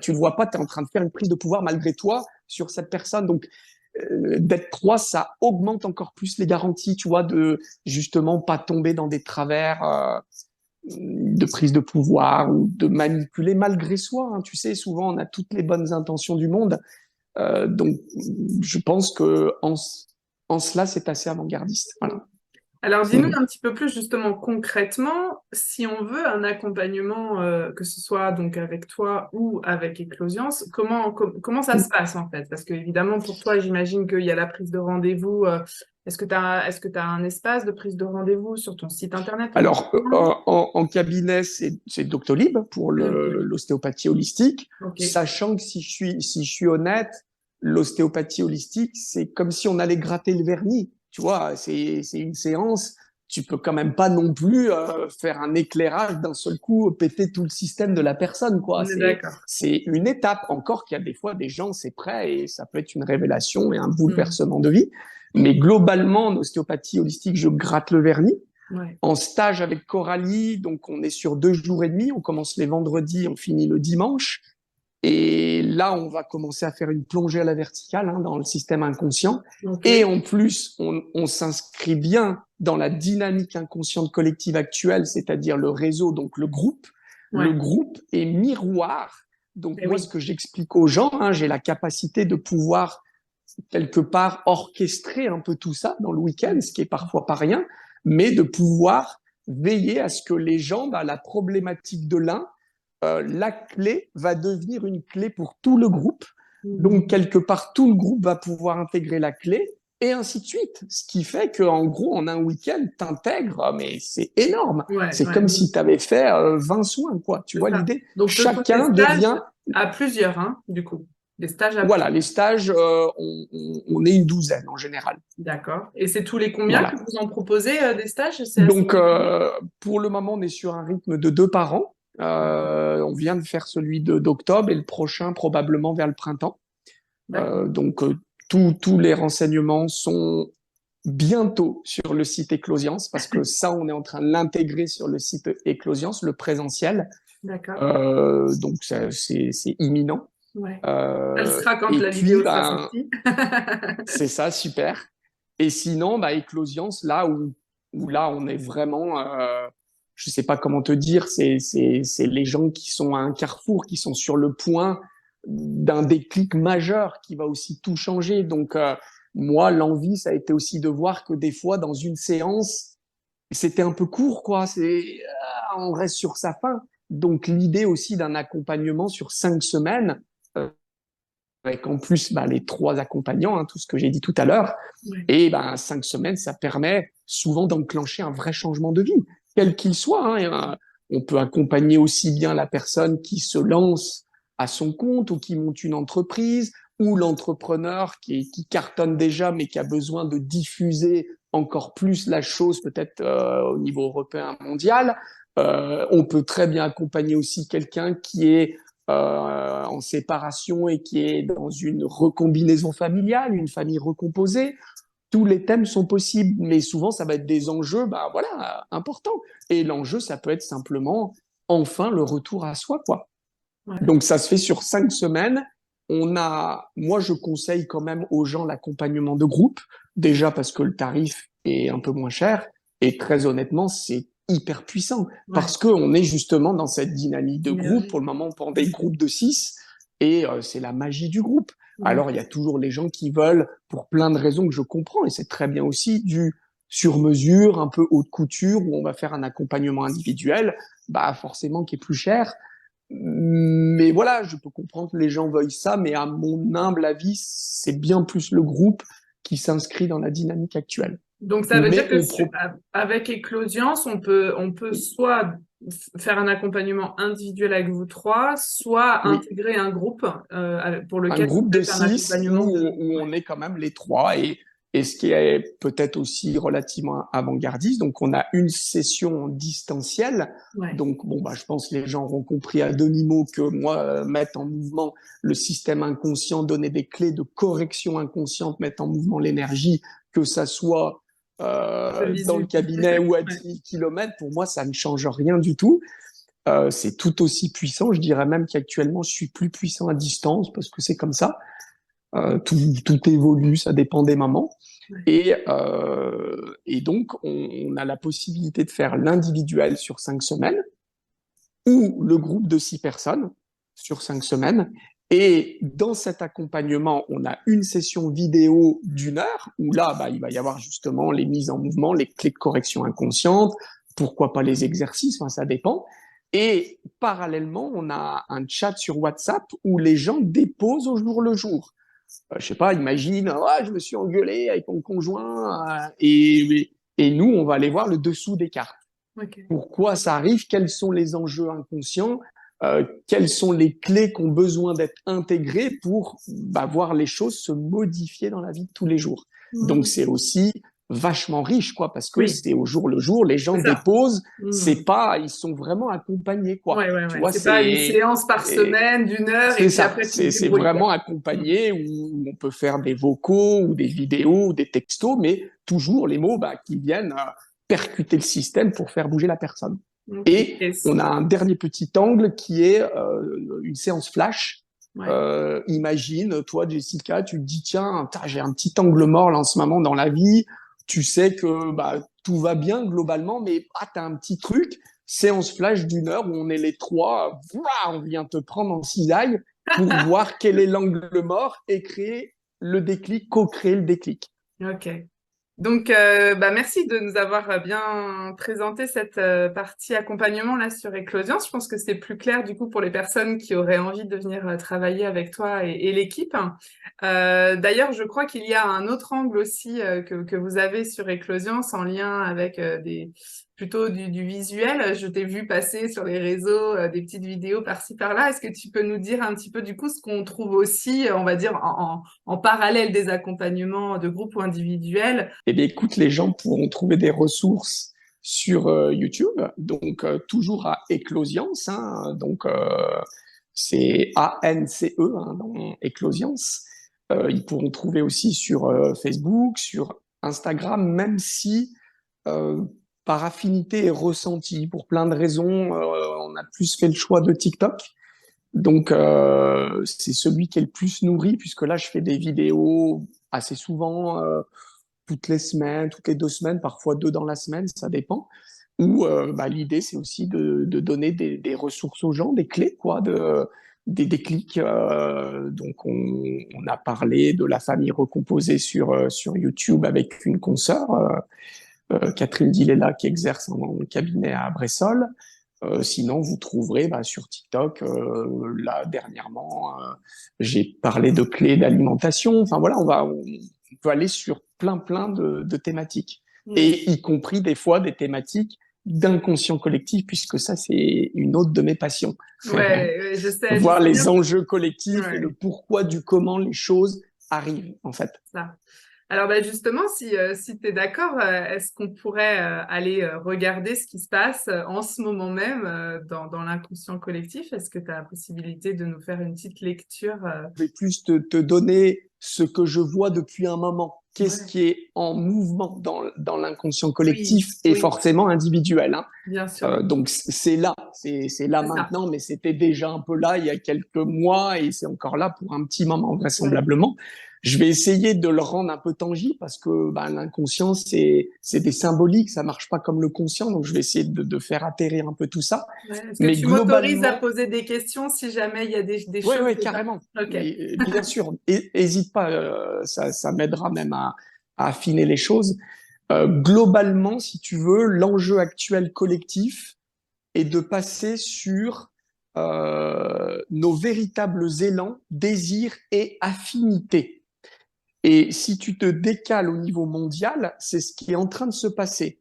Tu le vois pas, tu es en train de faire une prise de pouvoir malgré toi sur cette personne. Donc, d'être trois, ça augmente encore plus les garanties, tu vois, de justement pas tomber dans des travers de prise de pouvoir ou de manipuler malgré soi. Hein. Tu sais, souvent, on a toutes les bonnes intentions du monde. Donc, je pense que en cela, c'est assez avant-gardiste. Voilà. Alors, dis-nous un petit peu plus justement concrètement, si on veut un accompagnement, que ce soit donc avec toi ou avec Éclosiance, comment ça se passe en fait? Parce que évidemment pour toi, j'imagine qu'il y a la prise de rendez-vous. Est-ce que tu as un espace de prise de rendez-vous sur ton site internet? Alors, en cabinet, c'est Doctolib pour l'ostéopathie holistique, sachant que si je suis honnête, l'ostéopathie holistique, c'est comme si on allait gratter le vernis. Tu vois, c'est une séance. Tu peux quand même pas non plus faire un éclairage d'un seul coup, péter tout le système de la personne, quoi. C'est une étape. Encore qu'il y a des fois des gens, c'est prêt et ça peut être une révélation et un bouleversement de vie. Mais globalement, en ostéopathie holistique, je gratte le vernis. En stage avec Coralie, donc on est sur 2 jours et demi. On commence les vendredis, on finit le dimanche. Et là, on va commencer à faire une plongée à la verticale dans le système inconscient. Et en plus, on s'inscrit bien dans la dynamique inconsciente collective actuelle, c'est-à-dire le réseau, donc le groupe. Le groupe est miroir. Donc moi, ce que j'explique aux gens, j'ai la capacité de pouvoir quelque part orchestrer un peu tout ça dans le week-end, ce qui est parfois pas rien, mais de pouvoir veiller à ce que les gens, la problématique de l'un, la clé va devenir une clé pour tout le groupe. Donc, quelque part, tout le groupe va pouvoir intégrer la clé et ainsi de suite. Ce qui fait qu'en gros, en un week-end, t'intègres, mais c'est énorme. Ouais, C'est ouais, comme donc si tu avais fait 20 soins, quoi. Tu c'est vois ça. l'idée? Donc, ce sont des Chacun stages devient, à plusieurs, hein, du coup. Des stages à voilà, plusieurs. les stages, on est une douzaine en général. D'accord. Et c'est tous les combien que Voilà. vous en proposez des stages? C'est assez Donc, régulier? pour le moment, on est sur un rythme de 2 par an. On vient de faire celui d'octobre et le prochain probablement vers le printemps. D'accord. Donc, tous les renseignements sont bientôt sur le site Eclosiance parce que ça, on est en train de l'intégrer sur le site Eclosiance, le présentiel. D'accord. Donc, c'est imminent. Ouais. Elle sera quand Et la puis, vidéo sera ben, sortie. c'est ça, super. Et sinon, bah, Eclosiance, où là, on est vraiment, je sais pas comment te dire, c'est les gens qui sont à un carrefour, qui sont sur le point d'un déclic majeur qui va aussi tout changer. Donc, moi, l'envie, ça a été aussi de voir que des fois, dans une séance, c'était un peu court, quoi. On reste sur sa faim. Donc, l'idée aussi d'un accompagnement sur 5 semaines, avec en plus bah, les 3 accompagnants, hein, tout ce que j'ai dit tout à l'heure. Ouais. Et ben, 5 semaines, ça permet souvent d'enclencher un vrai changement de vie, quel qu'il soit. Hein. On peut accompagner aussi bien la personne qui se lance à son compte ou qui monte une entreprise, ou l'entrepreneur qui cartonne déjà mais qui a besoin de diffuser encore plus la chose, peut-être au niveau européen, mondial. On peut très bien accompagner aussi quelqu'un qui est en séparation et qui est dans une recombinaison familiale, une famille recomposée. Tous les thèmes sont possibles, mais souvent ça va être des enjeux, bah voilà, importants. Et l'enjeu, ça peut être simplement enfin le retour à soi, quoi. Ouais. Donc ça se fait sur 5 semaines. Moi je conseille quand même aux gens l'accompagnement de groupe, déjà parce que le tarif est un peu moins cher, et très honnêtement, c'est hyper puissant, Ouais. parce qu'on est justement dans cette dynamique de groupe. Pour Synergie. le moment, on prend des groupes de 6, et c'est la magie du groupe. Ouais. Alors il y a toujours les gens qui veulent, pour plein de raisons que je comprends, et c'est très bien aussi, du sur-mesure, un peu haute couture, où on va faire un accompagnement individuel, bah forcément qui est plus cher. Mais voilà, je peux comprendre que les gens veuillent ça, mais à mon humble avis, c'est bien plus le groupe qui s'inscrit dans la dynamique actuelle. Donc, ça veut dire Mais que avec Éclosiance, on peut soit faire un accompagnement individuel avec vous trois, soit oui, intégrer un groupe pour un lequel vous groupe de faites un 6 accompagnement de... où Ouais. on est quand même les trois, et ce qui est peut-être aussi relativement avant-gardiste. Donc, on a une session en distanciel. Ouais. Donc, bon, bah, je pense que les gens auront compris à demi-mot que moi, mettre en mouvement le système inconscient, donner des clés de correction inconsciente, mettre en mouvement l'énergie, que ça soit Le dans le visu. cabinet ou à Ouais. 10 000 km, pour moi, ça ne change rien du tout. C'est tout aussi puissant. Je dirais même qu'actuellement, je suis plus puissant à distance parce que c'est comme ça. Tout évolue, ça dépend des moments. Ouais. Et donc, on a la possibilité de faire l'individuel sur 5 semaines ou le groupe de 6 personnes sur 5 semaines. Et dans cet accompagnement, on a une session vidéo d'1 heure où là, bah, il va y avoir justement les mises en mouvement, les clés de correction inconsciente, pourquoi pas les exercices, enfin, ça dépend. Et parallèlement, on a un chat sur WhatsApp où les gens déposent au jour le jour. Je sais pas, imagine, ouais, je me suis engueulé avec mon conjoint, et nous, on va aller voir le dessous des cartes. Ok. Pourquoi ça arrive? Quels sont les enjeux inconscients? Quelles sont les clés qui ont besoin d'être intégrées pour bah, voir les choses se modifier dans la vie de tous les jours? Donc, Mhm. c'est aussi vachement riche, quoi, parce que Oui, c'est au jour le jour, les gens c'est ça. déposent, c'est Mhm. pas, ils sont vraiment accompagnés, quoi. Ouais, ouais, Tu ouais. vois, C'est pas une séance par semaine d'1 heure et c'est puis ça, après tu te c'est débrouilles, vraiment quoi. Mhm. accompagné où on peut faire des vocaux ou des vidéos ou des textos, mais toujours les mots bah, qui viennent percuter le système pour faire bouger la personne. Ok. Et on a un dernier petit angle qui est une séance flash. Ouais. Imagine, toi, Jessica, tu te dis, tiens, j'ai un petit angle mort là, en ce moment dans la vie. Tu sais que bah, tout va bien globalement, mais tu as un petit truc. Séance flash d'1 heure où on est les trois, on vient te prendre en cisaille pour voir quel est l'angle mort et créer le déclic, co-créer le déclic. Ok. Donc, merci de nous avoir bien présenté cette partie accompagnement là sur Éclosion. Je pense que c'est plus clair du coup pour les personnes qui auraient envie de venir travailler avec toi et l'équipe. D'ailleurs, je crois qu'il y a un autre angle aussi que vous avez sur Éclosion en lien avec plutôt du visuel. Je t'ai vu passer sur les réseaux des petites vidéos par-ci par-là. Est-ce que tu peux nous dire un petit peu du coup ce qu'on trouve aussi, on va dire, en parallèle des accompagnements de groupe ou individuels? Eh bien, écoute, les gens pourront trouver des ressources sur YouTube, donc toujours à Éclosience, hein, donc c'est A-N-C-E, hein, dans Éclosience. Ils pourront trouver aussi sur Facebook, sur Instagram, même si euh, par affinité et ressenti, pour plein de raisons, on a plus fait le choix de TikTok. Donc, c'est celui qui est le plus nourri, puisque là, je fais des vidéos assez souvent, toutes les semaines, toutes les 2 semaines, parfois 2 dans la semaine, ça dépend. Où l'idée, c'est aussi de donner des ressources aux gens, des clés, quoi, des déclics. Donc, on a parlé de la famille recomposée sur YouTube avec une consoeur, Catherine Dillela, qui exerce en cabinet à Bressol. Sinon, vous trouverez sur TikTok, là dernièrement, j'ai parlé de clés d'alimentation. Enfin voilà, on peut aller sur plein de thématiques, Mm. et y compris des fois des thématiques d'inconscient collectif, puisque ça, c'est une autre de mes passions. Ouais, ouais, je Voir sais les bien. enjeux collectifs et le Ouais, pourquoi du comment les choses arrivent, en fait. ça. Alors justement, si tu es d'accord, est-ce qu'on pourrait aller regarder ce qui se passe en ce moment même dans l'inconscient collectif? Est-ce que tu as la possibilité de nous faire une petite lecture Je vais plus te donner ce que je vois depuis un moment. Qu'est-ce Ouais. qui est en mouvement dans l'inconscient Oui, collectif et oui, forcément individuel, hein. bien sûr, Donc c'est là, c'est là c'est ça. maintenant, mais c'était déjà un peu là il y a quelques mois et c'est encore là pour un petit moment Ouais. vraisemblablement. Je vais essayer de le rendre un peu tangible parce que l'inconscient c'est des symboliques, ça marche pas comme le conscient, donc je vais essayer de faire atterrir un peu tout ça. Ouais. Est-ce que Mais tu m'autorises à globalement, poser des questions si jamais il y a des oui, choses oui, que t'as- carrément. Ok. Mais bien sûr, hésite pas, ça m'aidera même à affiner les choses. Globalement, si tu veux, l'enjeu actuel collectif est de passer sur nos véritables élans, désirs et affinités. Et si tu te décales au niveau mondial, c'est ce qui est en train de se passer.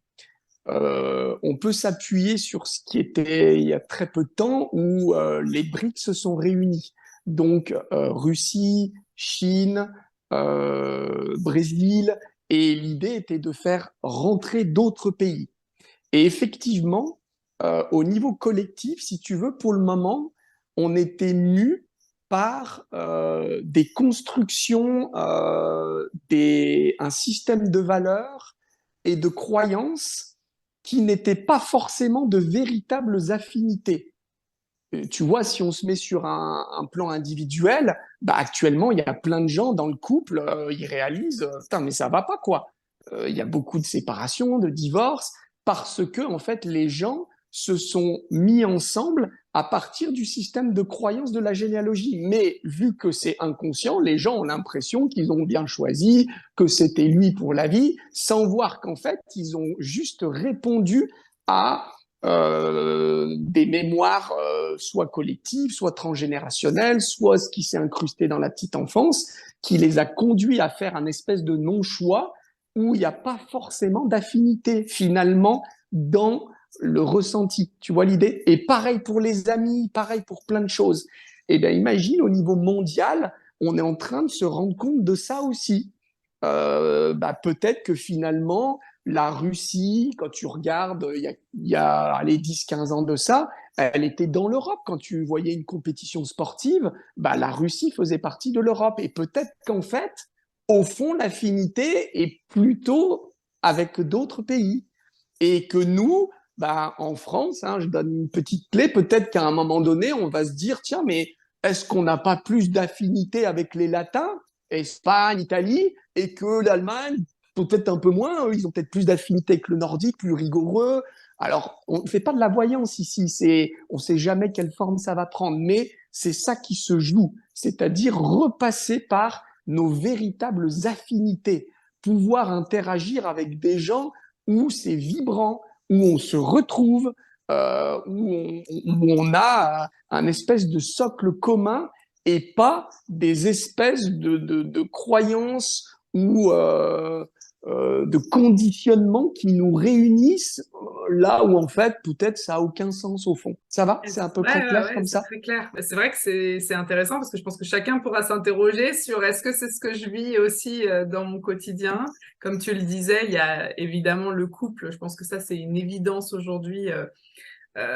On peut s'appuyer sur ce qui était il y a très peu de temps où les BRICS se sont réunis. Donc Russie, Chine, Brésil, et l'idée était de faire rentrer d'autres pays. Et effectivement, au niveau collectif, si tu veux, pour le moment, on était mu par des constructions, un système de valeurs et de croyances qui n'étaient pas forcément de véritables affinités. Tu vois, si on se met sur un plan individuel, actuellement, il y a plein de gens dans le couple, ils réalisent, putain, mais ça va pas, quoi. Il y a beaucoup de séparations, de divorces, parce que, en fait, les gens se sont mis ensemble à partir du système de croyance de la généalogie. Mais vu que c'est inconscient, les gens ont l'impression qu'ils ont bien choisi, que c'était lui pour la vie, sans voir qu'en fait, ils ont juste répondu à des mémoires soit collectives, soit transgénérationnelles, soit ce qui s'est incrusté dans la petite enfance, qui les a conduits à faire un espèce de non-choix où il n'y a pas forcément d'affinité finalement dans le ressenti. Tu vois l'idée? Et pareil pour les amis, pareil pour plein de choses. Et bien imagine au niveau mondial, on est en train de se rendre compte de ça aussi. Peut-être que finalement, la Russie, quand tu regardes, il y a allez, 10-15 ans de ça, elle était dans l'Europe. Quand tu voyais une compétition sportive, la Russie faisait partie de l'Europe. Et peut-être qu'en fait, au fond, l'affinité est plutôt avec d'autres pays. Et que nous, en France, hein, je donne une petite clé, peut-être qu'à un moment donné, on va se dire, tiens, mais est-ce qu'on n'a pas plus d'affinité avec les Latins, Espagne, Italie, et que l'Allemagne, peut-être un peu moins, ils ont peut-être plus d'affinité avec le nordique, plus rigoureux. Alors, on ne fait pas de la voyance ici, on ne sait jamais quelle forme ça va prendre, mais c'est ça qui se joue, c'est-à-dire repasser par nos véritables affinités, pouvoir interagir avec des gens où c'est vibrant, où on se retrouve, où on a un espèce de socle commun et pas des espèces de croyances ou de conditionnements qui nous réunissent là où en fait peut-être ça a aucun sens au fond. Ça va? C'est à peu Ouais, près ouais, clair ouais, comme c'est ça? très clair. Mais c'est vrai que c'est intéressant parce que je pense que chacun pourra s'interroger sur est-ce que c'est ce que je vis aussi dans mon quotidien. Comme tu le disais, il y a évidemment le couple. Je pense que ça, c'est une évidence aujourd'hui.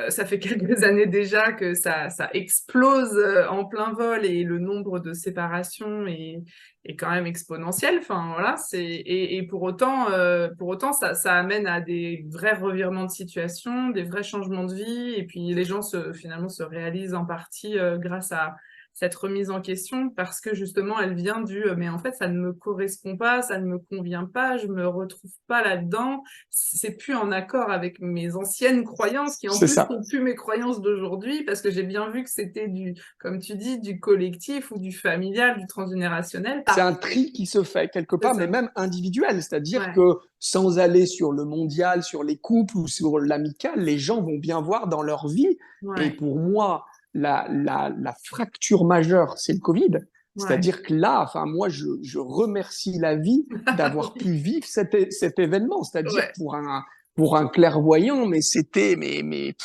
Ça fait quelques années déjà que ça explose en plein vol et le nombre de séparations est quand même exponentiel. Enfin, voilà, et pour autant ça amène à des vrais revirements de situation, des vrais changements de vie. Et puis les gens finalement se réalisent en partie grâce à cette remise en question parce que justement elle vient mais en fait ça ne me correspond pas, ça ne me convient pas, je me retrouve pas là-dedans, c'est plus en accord avec mes anciennes croyances qui en C'est plus ça. sont plus mes croyances d'aujourd'hui parce que j'ai bien vu que c'était comme tu dis, du collectif ou du familial, du transgénérationnel. C'est un tri qui se fait quelque C'est part, mais ça. même individuel. C'est-à-dire Ouais, que sans aller sur le mondial, sur les couples ou sur l'amical, les gens vont bien voir dans leur vie. Et ouais, pour moi, la fracture majeure, c'est le Covid. ouais. C'est-à-dire que là, enfin, moi, je remercie la vie d'avoir pu Oui. vivre cet événement. C'est-à-dire Ouais, pour un clairvoyant, mais c'était, il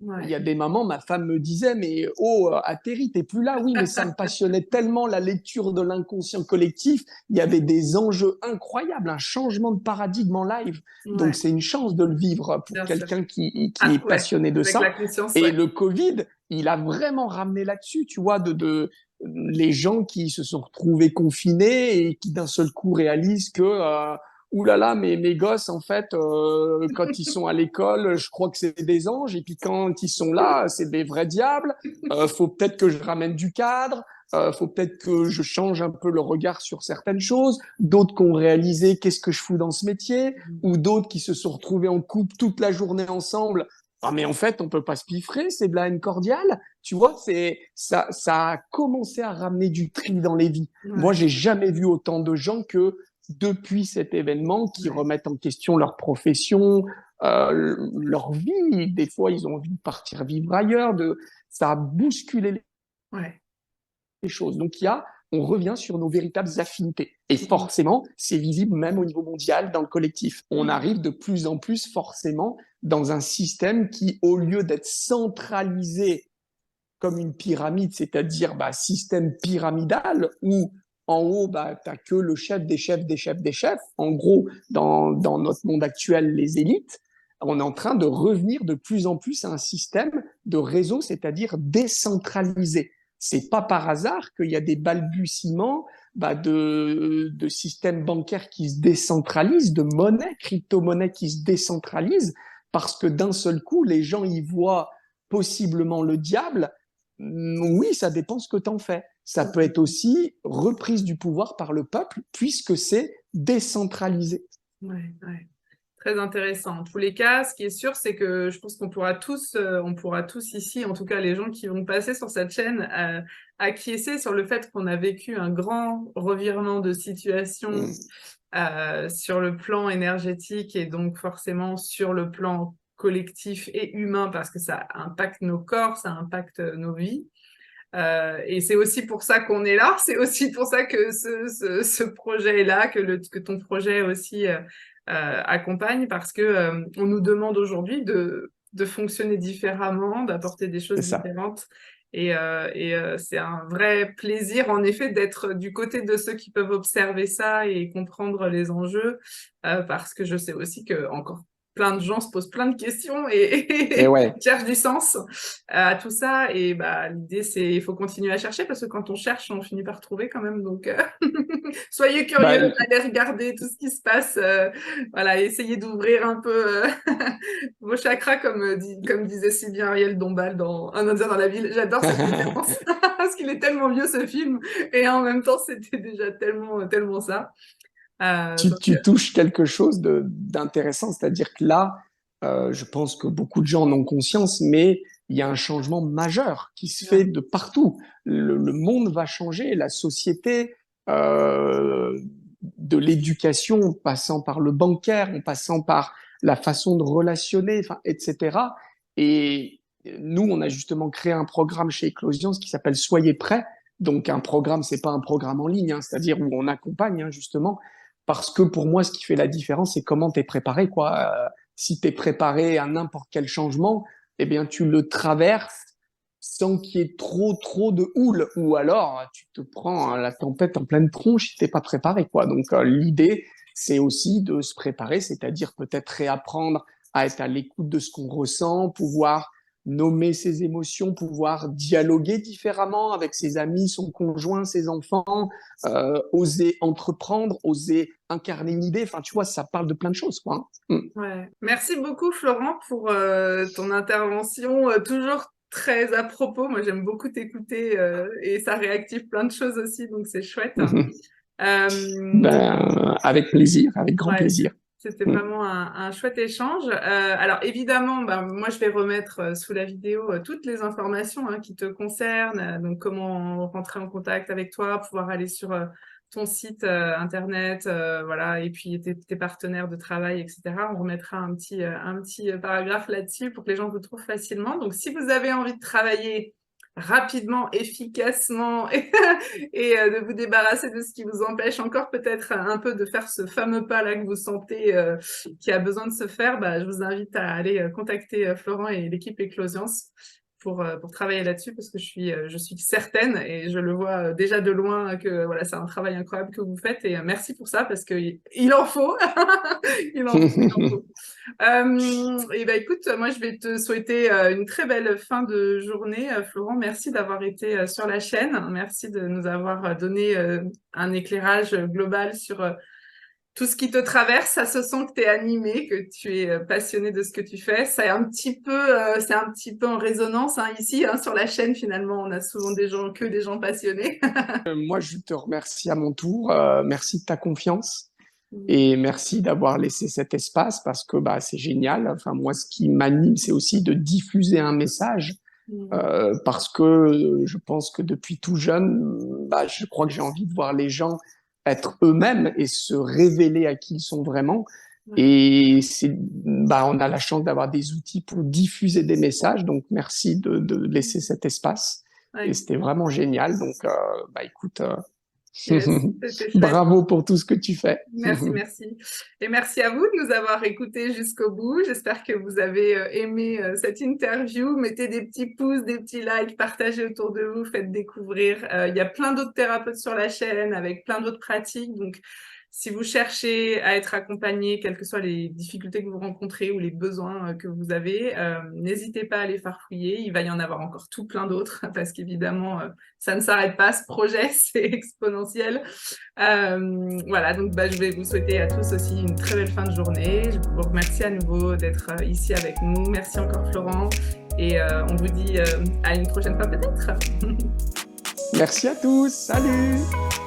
y ouais. a des moments, ma femme me disait, mais oh, atterris, t'es plus là. Oui, mais ça me passionnait tellement la lecture de l'inconscient collectif. Il y avait des enjeux incroyables, un changement de paradigme en live. Donc, Ouais, c'est une chance de le vivre pour bien sûr. quelqu'un qui est Ah, ouais, passionné de avec ça. la conscience, Et ouais. le Covid, il a vraiment ramené là-dessus, tu vois, les gens qui se sont retrouvés confinés et qui d'un seul coup réalisent que ouh là là, mes gosses, en fait, quand ils sont à l'école, je crois que c'est des anges, et puis quand ils sont là, c'est des vrais diables. Faut peut-être que je ramène du cadre, faut peut-être que je change un peu le regard sur certaines choses. D'autres qui ont réalisé qu'est-ce que je fous dans ce métier, ou d'autres qui se sont retrouvés en couple toute la journée ensemble. Ah, mais en fait, on peut pas se piffrer, c'est de la haine cordiale. Tu vois, ça a commencé à ramener du tri dans les vies. Moi, Ouais, j'ai jamais vu autant de gens que depuis cet événement qui ouais, remettent en question leur profession, leur vie. Des fois, ils ont envie de partir vivre ailleurs. Ça a bousculé ouais. les choses. Donc, on revient sur nos véritables affinités. Et Mhm. forcément, c'est visible même au niveau mondial, dans le collectif. On Mhm. arrive de plus en plus forcément dans un système qui, au lieu d'être centralisé comme une pyramide, c'est-à-dire système pyramidal où en haut, tu n'as que le chef des chefs des chefs des chefs. En gros, dans notre monde actuel, les élites, on est en train de revenir de plus en plus à un système de réseau, c'est-à-dire décentralisé. C'est pas par hasard qu'il y a des balbutiements de systèmes bancaires qui se décentralisent, de monnaies, crypto-monnaies qui se décentralisent, parce que d'un seul coup, les gens y voient possiblement le diable. Oui, ça dépend ce que tu en fais. Ça peut être aussi reprise du pouvoir par le peuple, puisque c'est décentralisé. Ouais, ouais. Très intéressant. En tous les cas, ce qui est sûr, c'est que je pense on pourra tous ici, en tout cas les gens qui vont passer sur cette chaîne, acquiescer sur le fait qu'on a vécu un grand revirement de situation sur le plan énergétique et donc forcément sur le plan collectif et humain parce que ça impacte nos corps, ça impacte nos vies. Et c'est aussi pour ça qu'on est là, c'est aussi pour ça que ce projet est là, que ton projet aussi accompagne, parce que on nous demande aujourd'hui de fonctionner différemment, d'apporter des choses C'est ça. différentes. C'est un vrai plaisir, en effet, d'être du côté de ceux qui peuvent observer ça et comprendre les enjeux, parce que je sais aussi que encore plein de gens se posent plein de questions Et et ouais, cherchent du sens à tout ça. Et bah, l'idée, c'est il faut continuer à chercher parce que quand on cherche, on finit par trouver quand même. Donc, soyez bah, curieux, allez regarder tout ce qui se passe. Voilà, essayez d'ouvrir un peu vos chakras, comme disait si bien Ariel Dombal dans Un Indien dans la ville. J'adore cette référence parce qu'il est tellement vieux ce film et en même temps, c'était déjà tellement, tellement ça. tu touches quelque chose d'intéressant, c'est-à-dire que là, je pense que beaucoup de gens en ont conscience, mais il y a un changement majeur qui se fait Ouais, de partout. Le monde va changer, la société, euh, de l'éducation, en passant par le bancaire, en passant par la façon de relationner, enfin, etc. Et nous, on a justement créé un programme chez Eclosions qui s'appelle Soyez prêts. Donc, un programme, c'est pas un programme en ligne, hein, c'est-à-dire où on accompagne, hein, justement, parce que pour moi, ce qui fait la différence, c'est comment tu es préparé, quoi. Si tu es préparé à n'importe quel changement, eh bien, tu le traverses sans qu'il y ait trop de houle, ou alors tu te prends la tempête en pleine tronche si t'es pas préparé, quoi. Donc l'idée, c'est aussi de se préparer, c'est-à-dire peut-être réapprendre à être à l'écoute de ce qu'on ressent, pouvoir nommer ses émotions, pouvoir dialoguer différemment avec ses amis, son conjoint, ses enfants, oser entreprendre, oser incarner une idée. Enfin, tu vois, ça parle de plein de choses, quoi. Hein. Ouais. Merci beaucoup, Florent, pour ton intervention, toujours très à propos. Moi, j'aime beaucoup t'écouter et ça réactive plein de choses aussi, donc c'est chouette. Avec plaisir, avec grand Ouais, plaisir. c'était vraiment un chouette échange. Alors évidemment, moi je vais remettre sous la vidéo toutes les informations qui te concernent, donc comment rentrer en contact avec toi, pouvoir aller sur ton site internet, voilà, et puis tes partenaires de travail, etc. On remettra un petit paragraphe là-dessus pour que les gens vous trouvent facilement. Donc si vous avez envie de travailler rapidement, efficacement et de vous débarrasser de ce qui vous empêche encore peut-être un peu de faire ce fameux pas là que vous sentez qui a besoin de se faire, je vous invite à aller contacter Florent et l'équipe Eclosions pour travailler là-dessus parce que je suis certaine et je le vois déjà de loin que voilà, c'est un travail incroyable que vous faites et merci pour ça parce que il en faut. Il en faut, il en faut. Et écoute, moi je vais te souhaiter une très belle fin de journée, Florent. Merci d'avoir été sur la chaîne. Merci de nous avoir donné un éclairage global sur tout ce qui te traverse. Ça se sent que tu es animé, que tu es passionné de ce que tu fais. C'est un petit peu en résonance ici, sur la chaîne. Finalement, on a souvent que des gens passionnés. Moi, je te remercie à mon tour. Merci de ta confiance. Et merci d'avoir laissé cet espace parce que c'est génial. Enfin, moi, ce qui m'anime, c'est aussi de diffuser un message parce que je pense que depuis tout jeune, je crois que j'ai envie de voir les gens être eux-mêmes et se révéler à qui ils sont vraiment. Et on a la chance d'avoir des outils pour diffuser des messages. Donc, merci de laisser cet espace. Ouais. Et c'était vraiment génial. Donc, écoute. Yes, c'était chouette. Bravo pour tout ce que tu fais. Merci, merci. Et merci à vous de nous avoir écoutés jusqu'au bout. J'espère que vous avez aimé cette interview. Mettez des petits pouces, des petits likes, partagez autour de vous, faites découvrir. Il y a plein d'autres thérapeutes sur la chaîne avec plein d'autres pratiques. Donc, si vous cherchez à être accompagné, quelles que soient les difficultés que vous rencontrez ou les besoins que vous avez, n'hésitez pas à les farfouiller. Il va y en avoir encore tout plein d'autres parce qu'évidemment, ça ne s'arrête pas. Ce projet, c'est exponentiel. Voilà, donc je vais vous souhaiter à tous aussi une très belle fin de journée. Je vous remercie à nouveau d'être ici avec nous. Merci encore Florent. Et on vous dit à une prochaine fois peut-être. Merci à tous. Salut!